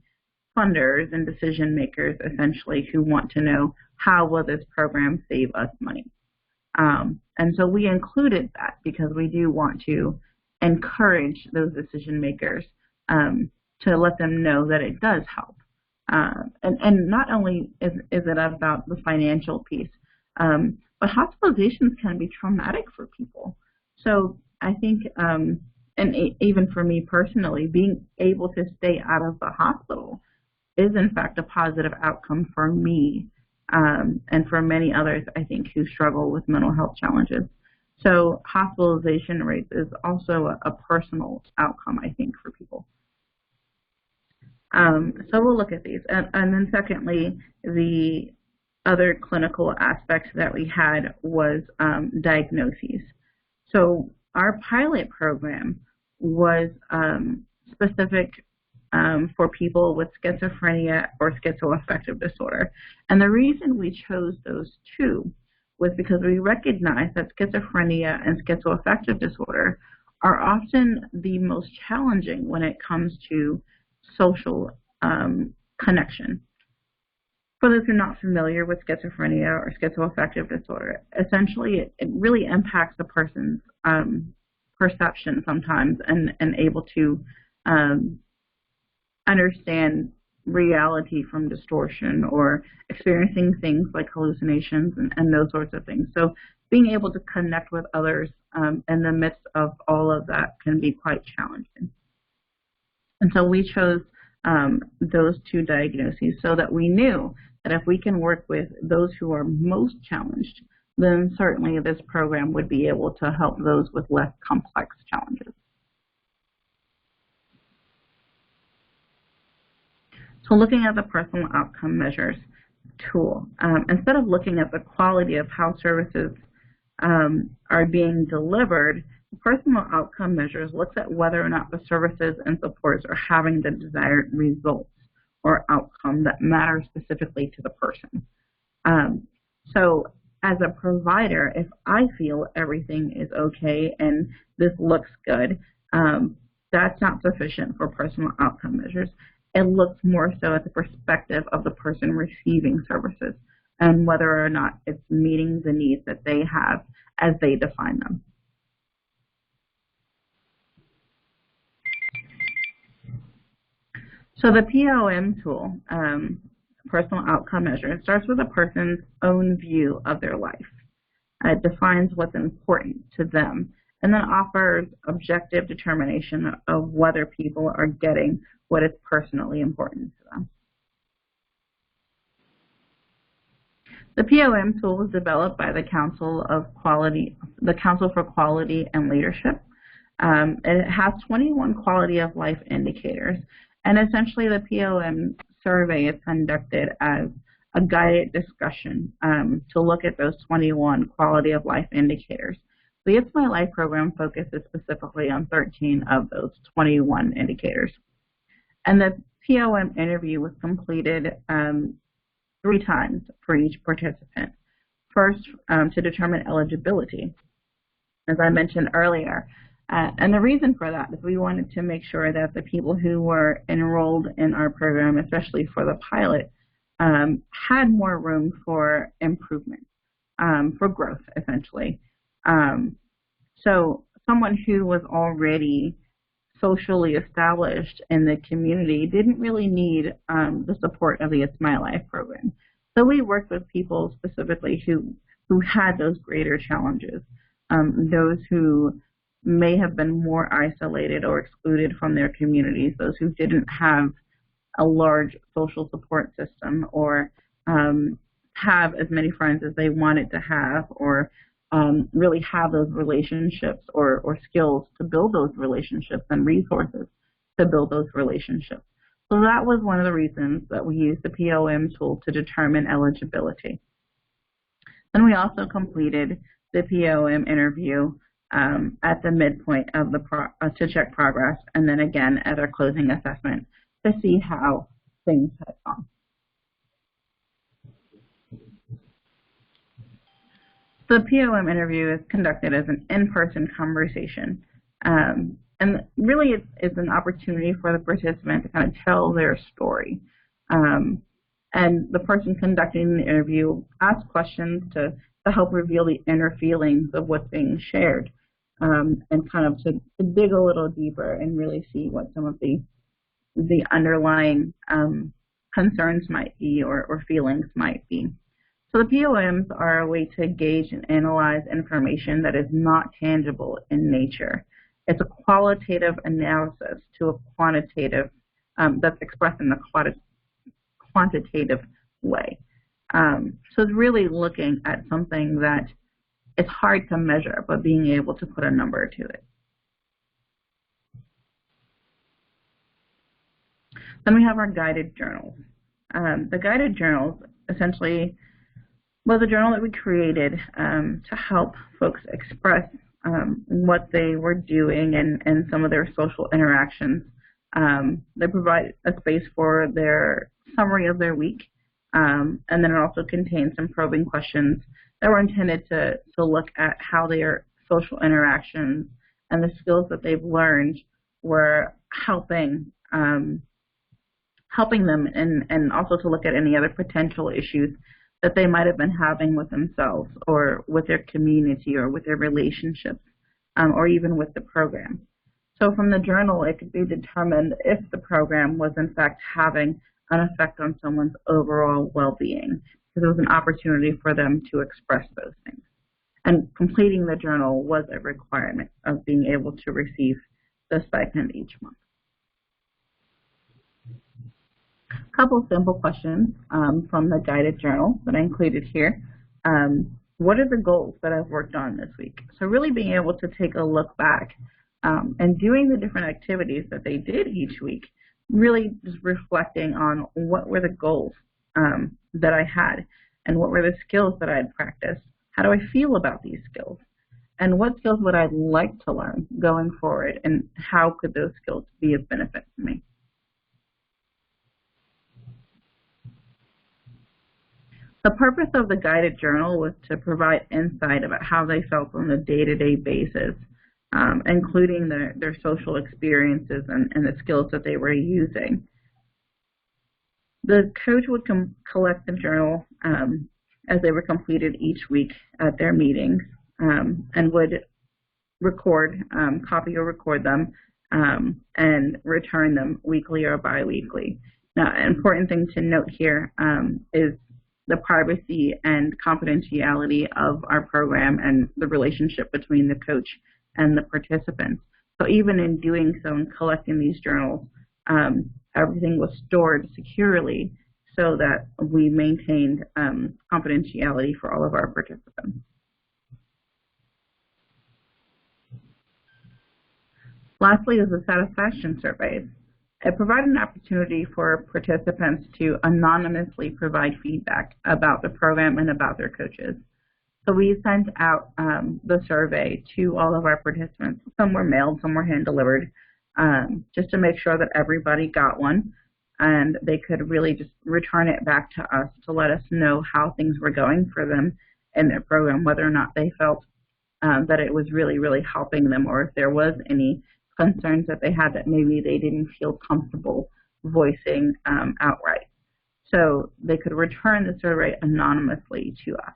funders and decision makers essentially who want to know how will this program save us money. And so we included that because we do want to encourage those decision makers to let them know that it does help. And not only is it about the financial piece, but hospitalizations can be traumatic for people. So I think, and even for me personally, being able to stay out of the hospital is in fact a positive outcome for me and for many others, I think, who struggle with mental health challenges. So hospitalization rates is also a personal outcome, I think, for people. So we'll look at these. And then secondly, the other clinical aspect that we had was diagnoses. So our pilot program was specific for people with schizophrenia or schizoaffective disorder. And the reason we chose those two was because we recognize that schizophrenia and schizoaffective disorder are often the most challenging when it comes to social connection. For those who are not familiar with schizophrenia or schizoaffective disorder, essentially it really impacts a person's perception sometimes and able to understand reality from distortion or experiencing things like hallucinations and those sorts of things. So being able to connect with others in the midst of all of that can be quite challenging. And so we chose those two diagnoses so that we knew that if we can work with those who are most challenged, then certainly this program would be able to help those with less complex challenges. So looking at the personal outcome measures tool, instead of looking at the quality of how services are being delivered, the personal outcome measures looks at whether or not the services and supports are having the desired results or outcome that matter specifically to the person. So as a provider, if I feel everything is okay and this looks good, that's not sufficient for personal outcome measures. It looks more so at the perspective of the person receiving services and whether or not it's meeting the needs that they have as they define them. So the POM tool, personal outcome measure, starts with a person's own view of their life. It defines what's important to them and then offers objective determination of whether people are getting what is personally important to them. The POM tool was developed by the Council for Quality and Leadership. It has 21 quality of life indicators, and essentially the POM survey is conducted as a guided discussion to look at those 21 quality of life indicators. The It's My Life program focuses specifically on 13 of those 21 indicators. And the POM interview was completed 3 times for each participant. First, to determine eligibility, as I mentioned earlier. And the reason for that is we wanted to make sure that the people who were enrolled in our program, especially for the pilot, had more room for improvement, for growth, essentially. So someone who was already socially established in the community didn't really need the support of the It's My Life program. So we worked with people specifically who had those greater challenges, those who may have been more isolated or excluded from their communities, those who didn't have a large social support system or have as many friends as they wanted to have, or really have those relationships or skills to build those relationships and resources to build those relationships. So that was one of the reasons that we used the POM tool to determine eligibility. Then we also completed the POM interview at the midpoint of to check progress, and then again at our closing assessment to see how things had gone. The POM interview is conducted as an in-person conversation, and really it's an opportunity for the participant to kind of tell their story. And the person conducting the interview asks questions to help reveal the inner feelings of what's being shared, and kind of to dig a little deeper and really see what some of the underlying concerns might be or feelings might be. So the POMs are a way to gauge and analyze information that is not tangible in nature. It's a qualitative analysis to a quantitative that's expressed in a quantitative way. So it's really looking at something that is hard to measure, but being able to put a number to it. Then we have our guided journals. The guided journals essentially was a journal that we created to help folks express what they were doing and some of their social interactions. They provide a space for their summary of their week, and then it also contains some probing questions that were intended to look at how their social interactions and the skills that they've learned were helping them, and also to look at any other potential issues that they might have been having with themselves or with their community or with their relationships, or even with the program. So from the journal, it could be determined if the program was in fact having an effect on someone's overall well-being, because it was an opportunity for them to express those things. And completing the journal was a requirement of being able to receive the stipend each month. A couple simple questions from the guided journal that I included here. What are the goals that I've worked on this week? So really being able to take a look back and doing the different activities that they did each week, really just reflecting on what were the goals that I had and what were the skills that I had practiced. How do I feel about these skills? And what skills would I like to learn going forward, and how could those skills be of benefit to me? The purpose of the guided journal was to provide insight about how they felt on a day-to-day basis, including their social experiences and the skills that they were using. The coach would collect the journal as they were completed each week at their meetings, and would copy or record them, and return them weekly or biweekly. Now, an important thing to note here is the privacy and confidentiality of our program and the relationship between the coach and the participants. So even in doing so and collecting these journals, everything was stored securely so that we maintained confidentiality for all of our participants. Lastly is the satisfaction surveys. It provided an opportunity for participants to anonymously provide feedback about the program and about their coaches. So we sent out the survey to all of our participants. Some were mailed, some were hand-delivered, just to make sure that everybody got one, and they could really just return it back to us to let us know how things were going for them in their program, whether or not they felt that it was really, really helping them, or if there was any concerns that they had that maybe they didn't feel comfortable voicing outright. So they could return the survey anonymously to us.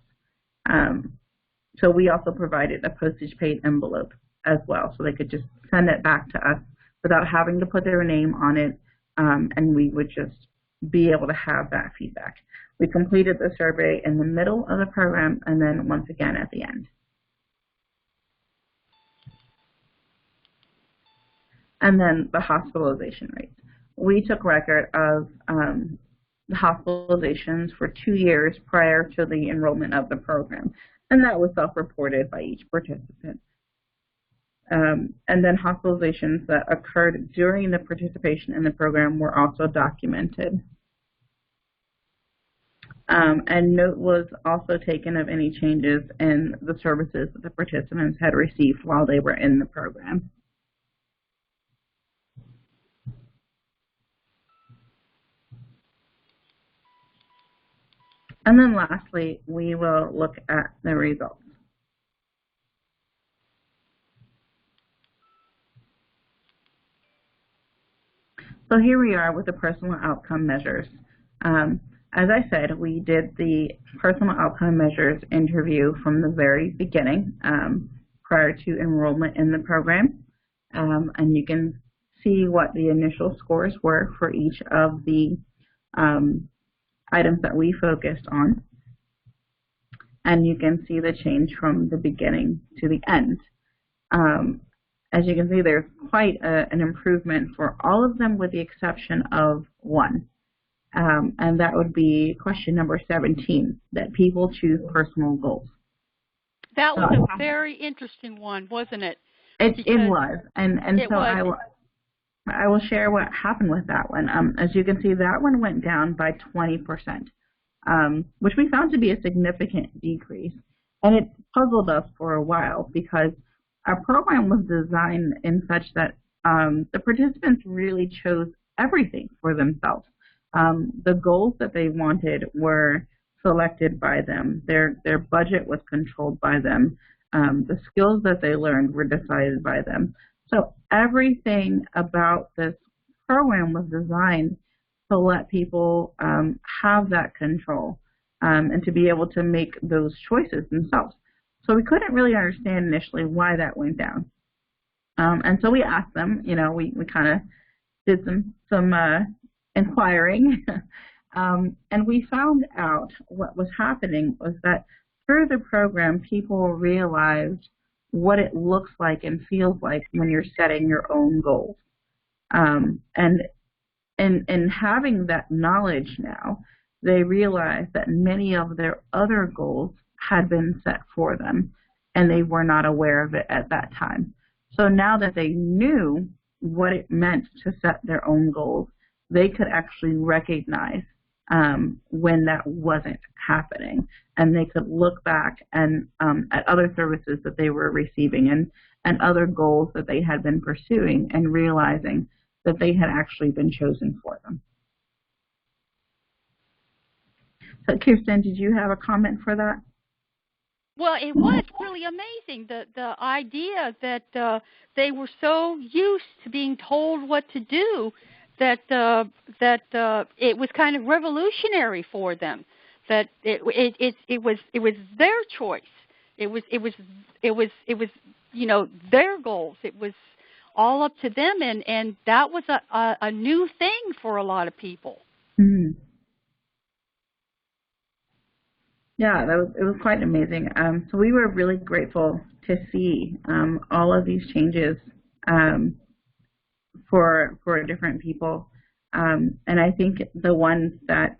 So we also provided a postage-paid envelope as well, so they could just send it back to us without having to put their name on it, and we would just be able to have that feedback. We completed the survey in the middle of the program and then once again at the end. And then the hospitalization rates. We took record of the hospitalizations for 2 years prior to the enrollment of the program, and that was self-reported by each participant. And then hospitalizations that occurred during the participation in the program were also documented. And note was also taken of any changes in the services that the participants had received while they were in the program. And then lastly, we will look at the results. So here we are with the personal outcome measures. As I said, we did the personal outcome measures interview from the very beginning prior to enrollment in the program. And you can see what the initial scores were for each of the items that we focused on. And you can see the change from the beginning to the end. As you can see, there's quite an improvement for all of them with the exception of one. And that would be question number 17, that people choose personal goals. That was a very interesting one, wasn't it? It was. And so was. I will share what happened with that one. As you can see, that one went down by 20%, which we found to be a significant decrease. And it puzzled us for a while because our program was designed in such that the participants really chose everything for themselves. The goals that they wanted were selected by them. Their budget was controlled by them. The skills that they learned were decided by them. So everything about this program was designed to let people have that control and to be able to make those choices themselves. So we couldn't really understand initially why that went down. And so we asked them, we kind of did some inquiring, and we found out what was happening was that through the program, people realized what it looks like and feels like when you're setting your own goals. And in having that knowledge now, they realize that many of their other goals had been set for them, and they were not aware of it at that time. So now that they knew what it meant to set their own goals, they could actually recognize when that wasn't happening, and they could look back and at other services that they were receiving and other goals that they had been pursuing and realizing that they had actually been chosen for them. So Kirsten, did you have a comment for that? Well, it was really amazing, the idea that they were so used to being told what to do that it was kind of revolutionary for them. That it was their choice. It was their goals. It was all up to them, and that was a new thing for a lot of people. Mm-hmm. Yeah, it was quite amazing. So we were really grateful to see all of these changes for different people. And I think the ones that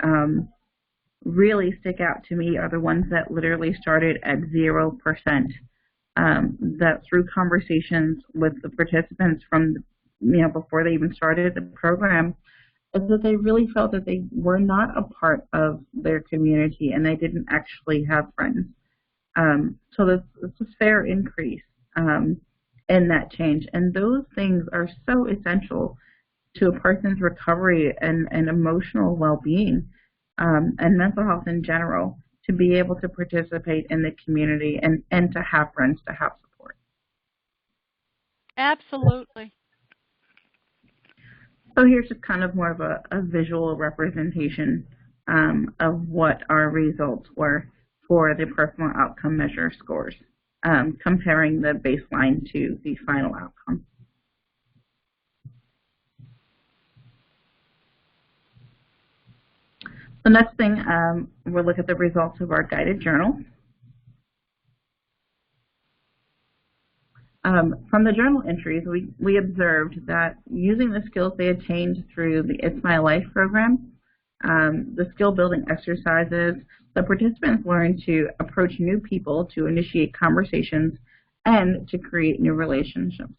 really stick out to me are the ones that literally started at 0%. That through conversations with the participants from before they even started the program, is that they really felt that they were not a part of their community and they didn't actually have friends. So it's a fair increase in that change. And those things are so essential to a person's recovery and emotional well-being and mental health in general, to be able to participate in the community and to have friends, to have support. Absolutely. So here's just kind of more of a visual representation of what our results were for the personal outcome measure scores, comparing the baseline to the final outcome. The next thing, we'll look at the results of our guided journal. From the journal entries, we observed that using the skills they attained through the It's My Life program, the skill building exercises, the participants learned to approach new people, to initiate conversations, and to create new relationships.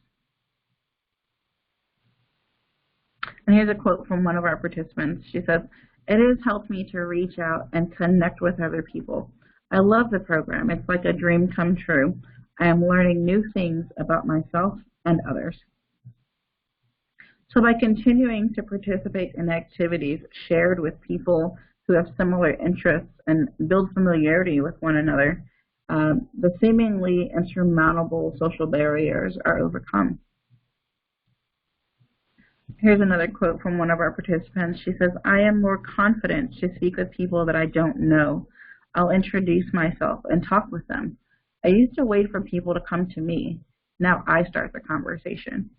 And here's a quote from one of our participants. She says, "It has helped me to reach out and connect with other people. I love the program. It's like a dream come true. I am learning new things about myself and others." So by continuing to participate in activities shared with people who have similar interests and build familiarity with one another, the seemingly insurmountable social barriers are overcome. Here's another quote from one of our participants. She says, "I am more confident to speak with people that I don't know. I'll introduce myself and talk with them. I used to wait for people to come to me. Now I start the conversation."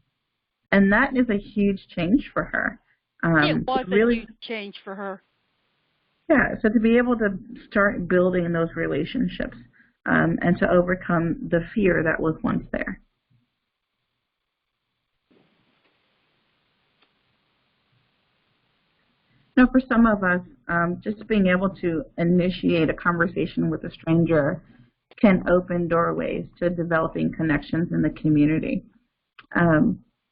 And that is a huge change for her. It was a huge change for her. Yeah, so to be able to start building those relationships and to overcome the fear that was once there. Now, for some of us, just being able to initiate a conversation with a stranger can open doorways to developing connections in the community.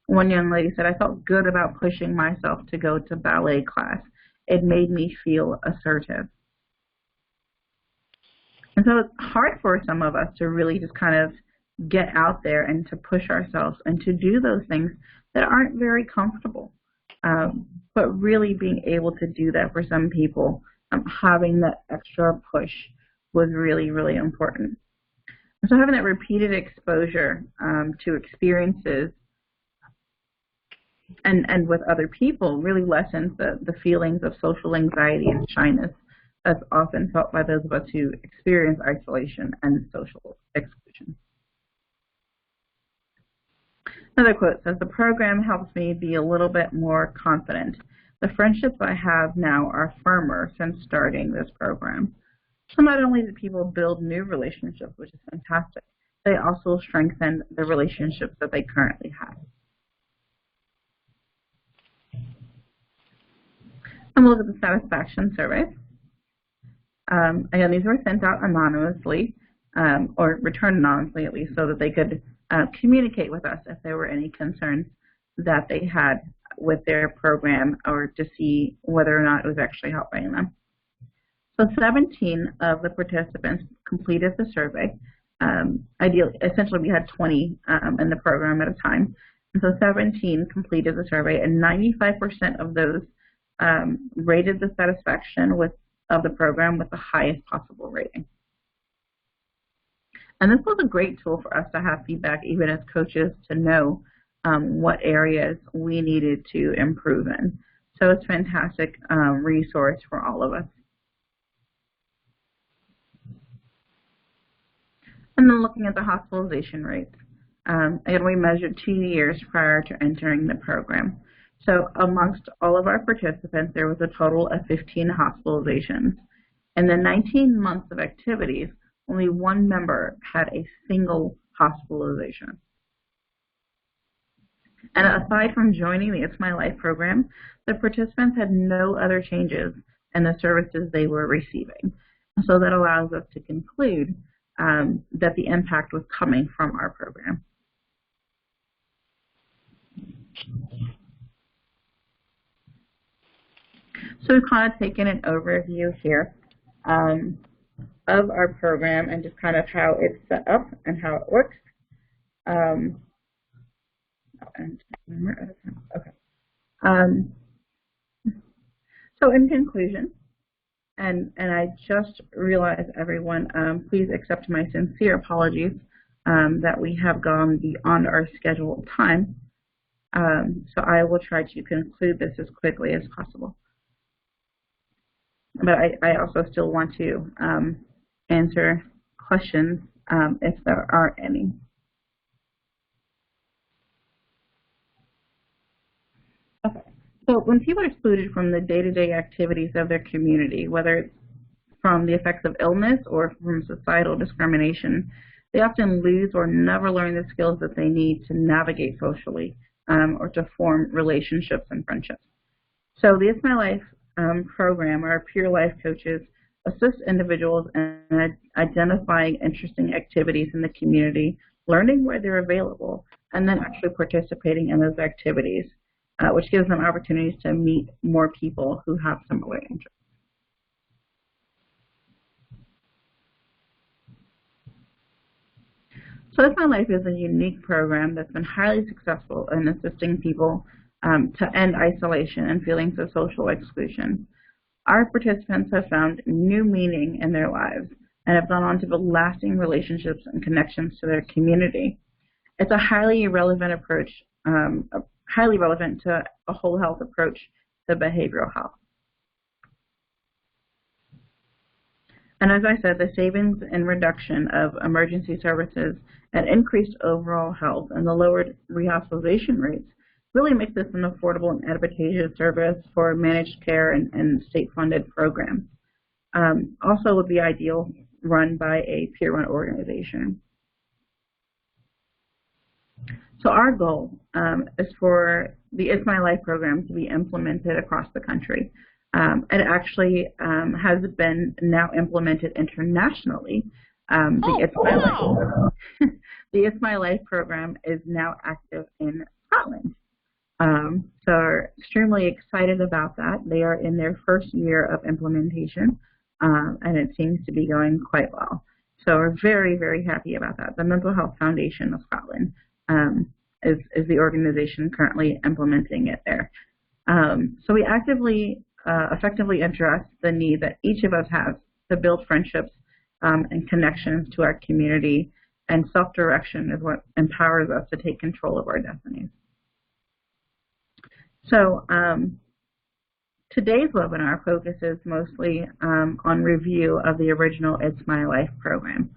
One young lady said, "I felt good about pushing myself to go to ballet class. It made me feel assertive." And so it's hard for some of us to really just kind of get out there and to push ourselves and to do those things that aren't very comfortable. But really being able to do that for some people, having that extra push was really, really important. And so having that repeated exposure to experiences and with other people really lessens the feelings of social anxiety and shyness that's often felt by those of us who experience isolation and social exclusion. Another quote says, "The program helps me be a little bit more confident. The friendships I have now are firmer since starting this program." So not only did people build new relationships, which is fantastic, they also strengthened the relationships that they currently have. And we'll look at the satisfaction survey. Again, these were sent out anonymously, or returned anonymously at least, so that they could communicate with us if there were any concerns that they had with their program, or to see whether or not it was actually helping them. So 17 of the participants completed the survey. Essentially, we had 20 in the program at a time. And so 17 completed the survey, and 95% of those rated the satisfaction of the program with the highest possible rating. And this was a great tool for us to have feedback, even as coaches, to know what areas we needed to improve in. So it's a fantastic resource for all of us. And then looking at the hospitalization rates. Again, we measured 2 years prior to entering the program. So amongst all of our participants, there was a total of 15 hospitalizations. In the 19 months of activities, only one member had a single hospitalization. And aside from joining the It's My Life program, the participants had no other changes in the services they were receiving. So that allows us to conclude that the impact was coming from our program. So we've kind of taken an overview here of our program and just kind of how it's set up and how it works. Okay. So in conclusion, and I just realized, everyone, please accept my sincere apologies that we have gone beyond our scheduled time. So I will try to conclude this as quickly as possible. But I also still want to answer questions if there are any. Okay. So when people are excluded from the day-to-day activities of their community, whether it's from the effects of illness or from societal discrimination, they often lose or never learn the skills that they need to navigate socially or to form relationships and friendships. So the It's My Life program, our peer life coaches, assist individuals in identifying interesting activities in the community, learning where they're available, and then actually participating in those activities, which gives them opportunities to meet more people who have similar interests. So It's My Life is a unique program that's been highly successful in assisting people to end isolation and feelings of social exclusion. Our participants have found new meaning in their lives and have gone on to build lasting relationships and connections to their community. It's a highly relevant approach, highly relevant to a whole health approach to behavioral health. And as I said, the savings and reduction of emergency services and increased overall health and the lowered rehospitalization rates really make this an affordable and advantageous service for managed care and state-funded programs. Also would be ideal run by a peer-run organization. So our goal is for the It's My Life program to be implemented across the country. It actually has been now implemented internationally. The It's My Life program is now active in Scotland. So we're extremely excited about that. They are in their first year of implementation, and it seems to be going quite well. So we're very, very happy about that. The Mental Health Foundation of Scotland is the organization currently implementing it there. So we actively, effectively address the need that each of us has to build friendships and connections to our community, and self-direction is what empowers us to take control of our destinies. So today's webinar focuses mostly on review of the original It's My Life program.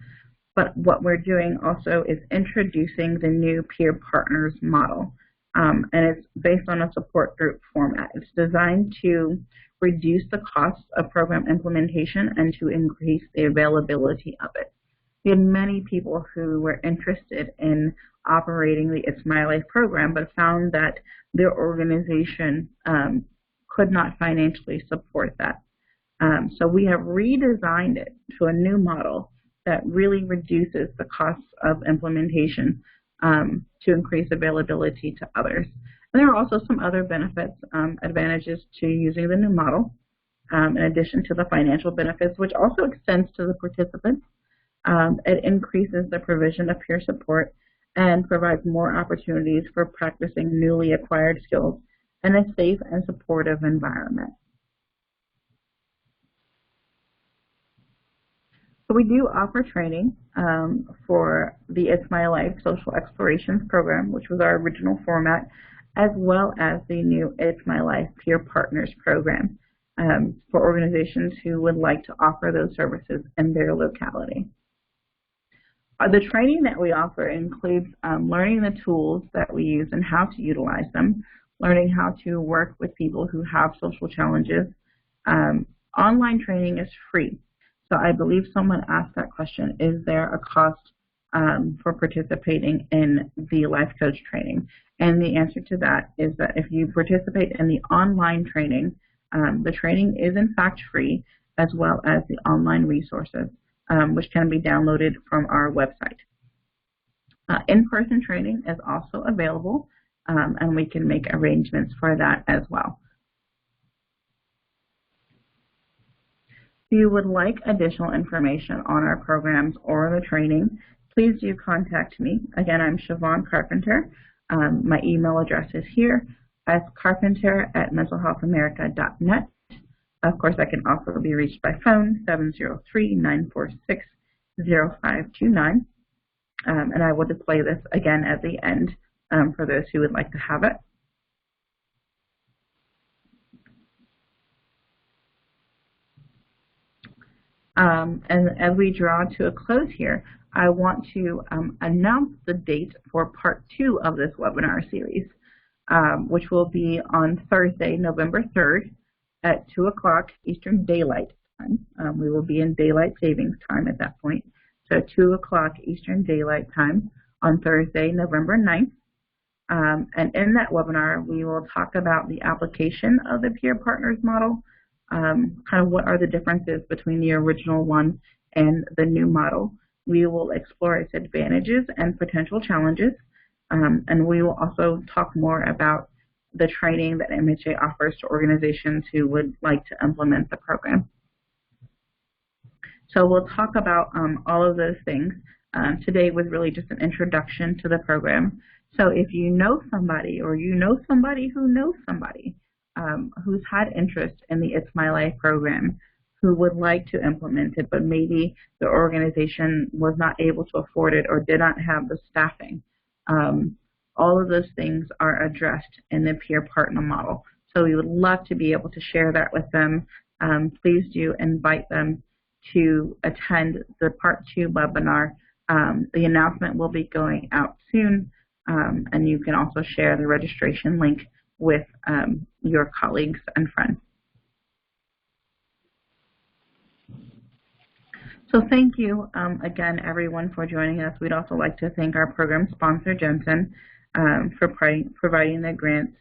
But what we're doing also is introducing the new peer partners model. And it's based on a support group format. It's designed to reduce the costs of program implementation and to increase the availability of it. We had many people who were interested in operating the It's My Life program, but found that their organization could not financially support that. So we have redesigned it to a new model that really reduces the costs of implementation to increase availability to others. And there are also some other benefits, advantages to using the new model, in addition to the financial benefits, which also extends to the participants. It increases the provision of peer support and provides more opportunities for practicing newly acquired skills in a safe and supportive environment. So we do offer training for the It's My Life Social Explorations program, which was our original format, as well as the new It's My Life Peer Partners program for organizations who would like to offer those services in their locality. The training that we offer includes learning the tools that we use and how to utilize them, learning how to work with people who have social challenges. Online training is free. So I believe someone asked that question, is there a cost for participating in the life coach training? And the answer to that is that if you participate in the online training, the training is in fact free, as well as the online resources, which can be downloaded from our website. In-person training is also available, and we can make arrangements for that as well. If you would like additional information on our programs or the training, please do contact me. Again, I'm Siobhan Carpenter. My email address is here as carpenter@mentalhealthamerica.net. Of course, I can also be reached by phone, 703-946-0529. And I will display this again at the end for those who would like to have it. And as we draw to a close here, I want to announce the date for part 2 of this webinar series, which will be on Thursday, November 3rd at 2 o'clock Eastern Daylight Time. We will be in Daylight Savings Time at that point. So 2 o'clock Eastern Daylight Time on Thursday, November 9th. And in that webinar, we will talk about the application of the Peer Partners model, kind of what are the differences between the original one and the new model. We will explore its advantages and potential challenges, and we will also talk more about the training that MHA offers to organizations who would like to implement the program. So we'll talk about all of those things. Today was really just an introduction to the program. So if you know somebody or you know somebody who knows somebody who's had interest in the It's My Life program, who would like to implement it, but maybe the organization was not able to afford it or did not have the staffing, all of those things are addressed in the peer partner model. So we would love to be able to share that with them. Please do invite them to attend the Part 2 webinar. The announcement will be going out soon, and you can also share the registration link with your colleagues and friends. So thank you again, everyone, for joining us. We'd also like to thank our program sponsor, Jensen, for providing the grants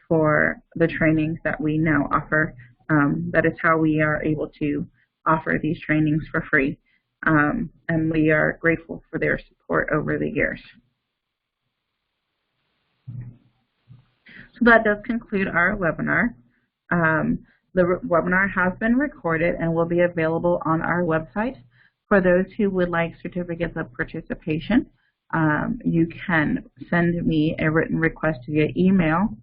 for the trainings that we now offer. That is how we are able to offer these trainings for free, and we are grateful for their support over the years. So that does conclude our webinar. The webinar has been recorded and will be available on our website. For those who would like certificates of participation, you can send me a written request via email,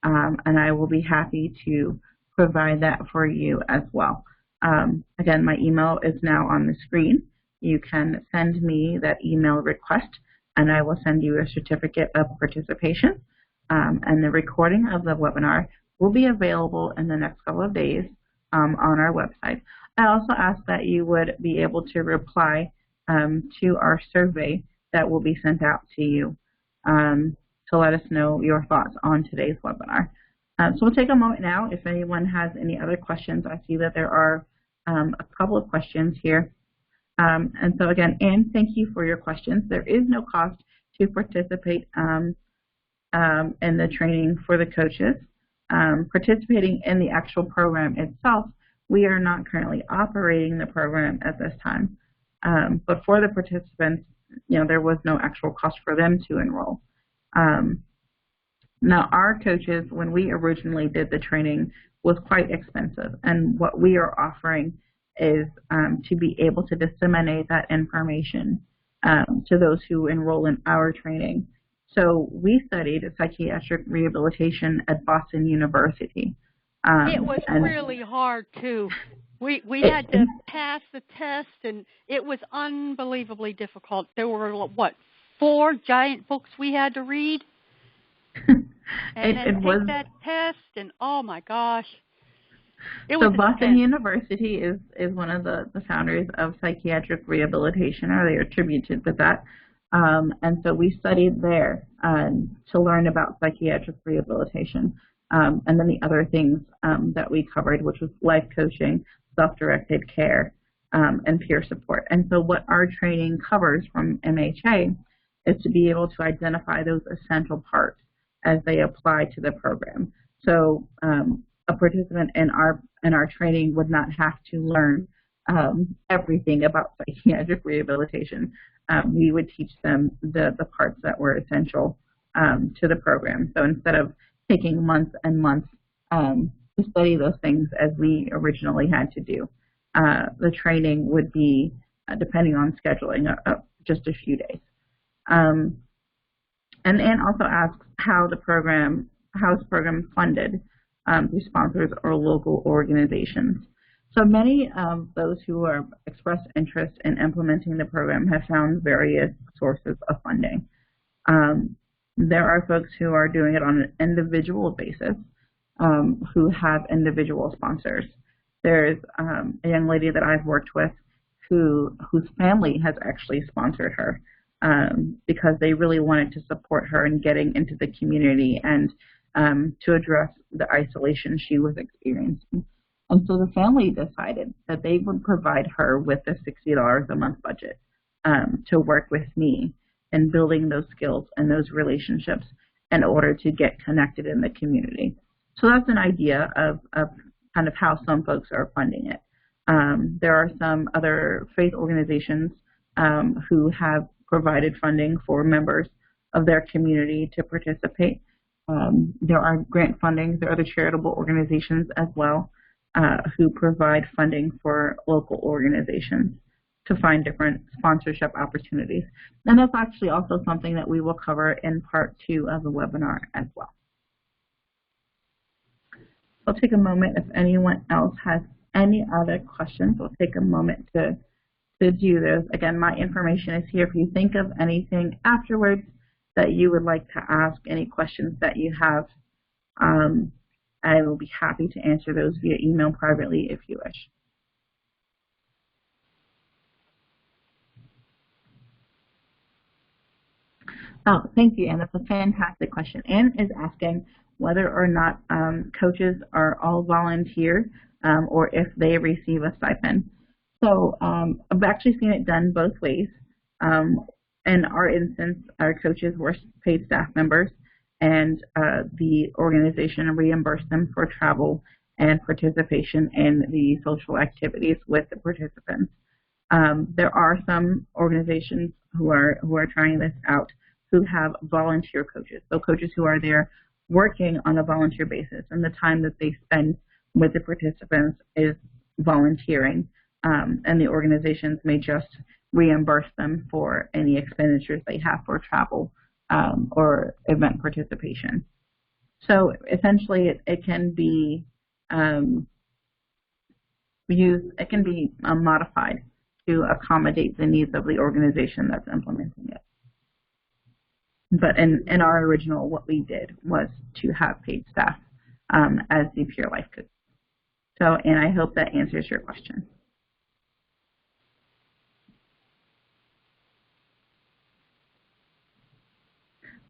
and I will be happy to provide that for you as well. Again, my email is now on the screen. You can send me that email request, and I will send you a certificate of participation. And the recording of the webinar will be available in the next couple of days on our website. I also ask that you would be able to reply to our survey that will be sent out to you to let us know your thoughts on today's webinar. So we'll take a moment now. If anyone has any other questions, I see that there are a couple of questions here. And so again, Anne, thank you for your questions. There is no cost to participate in the training for the coaches. Participating in the actual program itself, we are not currently operating the program at this time. But for the participants, there was no actual cost for them to enroll. Now, our coaches, when we originally did the training, was quite expensive. And what we are offering is to be able to disseminate that information to those who enroll in our training. So we studied psychiatric rehabilitation at Boston University. It was really hard, too. We had to pass the test, and it was unbelievably difficult. There were, what, 4 giant books we had to read? And then take that test, and oh my gosh. So Boston University is one of the founders of psychiatric rehabilitation, or they are attributed with that. And so we studied there to learn about psychiatric rehabilitation. And then the other things that we covered, which was life coaching, self-directed care, and peer support. And so what our training covers from MHA is to be able to identify those essential parts as they apply to the program. So a participant in our training would not have to learn everything about psychiatric rehabilitation. We would teach them the parts that were essential to the program. So instead of taking months and months to study those things as we originally had to do, the training would be, depending on scheduling, just a few days. And Anne also asks how is the program funded through sponsors or local organizations. So many of those who are expressed interest in implementing the program have found various sources of funding. There are folks who are doing it on an individual basis, who have individual sponsors. There's a young lady that I've worked with whose family has actually sponsored her because they really wanted to support her in getting into the community and to address the isolation she was experiencing. And so the family decided that they would provide her with a $60 a month budget to work with me in building those skills and those relationships in order to get connected in the community. So that's an idea of kind of how some folks are funding it. There are some other faith organizations who have provided funding for members of their community to participate. There are grant funding. There are other charitable organizations as well who provide funding for local organizations to find different sponsorship opportunities. And that's actually also something that we will cover in part 2 of the webinar as well. I'll take a moment if anyone else has any other questions. We'll take a moment to do those. Again, my information is here if you think of anything afterwards that you would like to ask, any questions that you have. I will be happy to answer those via email privately if you wish. Oh, thank you, Anne. That's a fantastic question. Anne is asking whether or not coaches are all volunteer or if they receive a stipend. So I've actually seen it done both ways. In our instance, our coaches were paid staff members, and the organization reimbursed them for travel and participation in the social activities with the participants. There are some organizations who are trying this out who have volunteer coaches, so coaches who are there working on a volunteer basis, and the time that they spend with the participants is volunteering, and the organizations may just reimburse them for any expenditures they have for travel or event participation. So essentially, it can be modified to accommodate the needs of the organization that's implementing it. But in our original, what we did was to have paid staff as the Pure Life coach. So, and I hope that answers your question.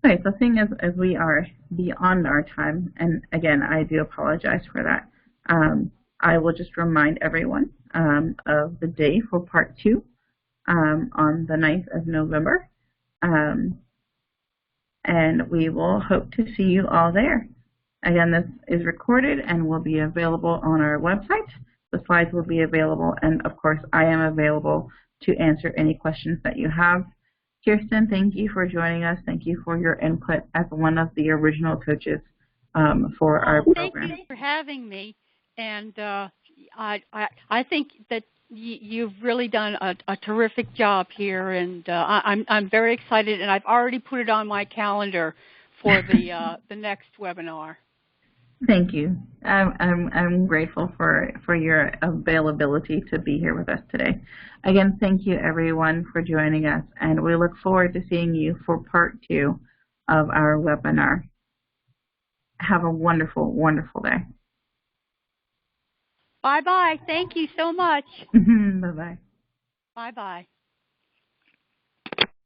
Okay, so seeing as we are beyond our time, and again, I do apologize for that, I will just remind everyone of the day for part 2 on the 9th of November. And we will hope to see you all there. Again, this is recorded and will be available on our website. The slides will be available, and of course, I am available to answer any questions that you have. Kirsten, thank you for joining us. Thank you for your input as one of the original coaches for our program. Thank you for having me, and I think that you've really done a terrific job here, and I'm very excited, and I've already put it on my calendar for the next webinar. Thank you. I'm grateful for your availability to be here with us today. Again, thank you everyone for joining us, and we look forward to seeing you for part 2 of our webinar. Have a wonderful, wonderful day. Bye-bye. Thank you so much. Bye-bye. Bye-bye.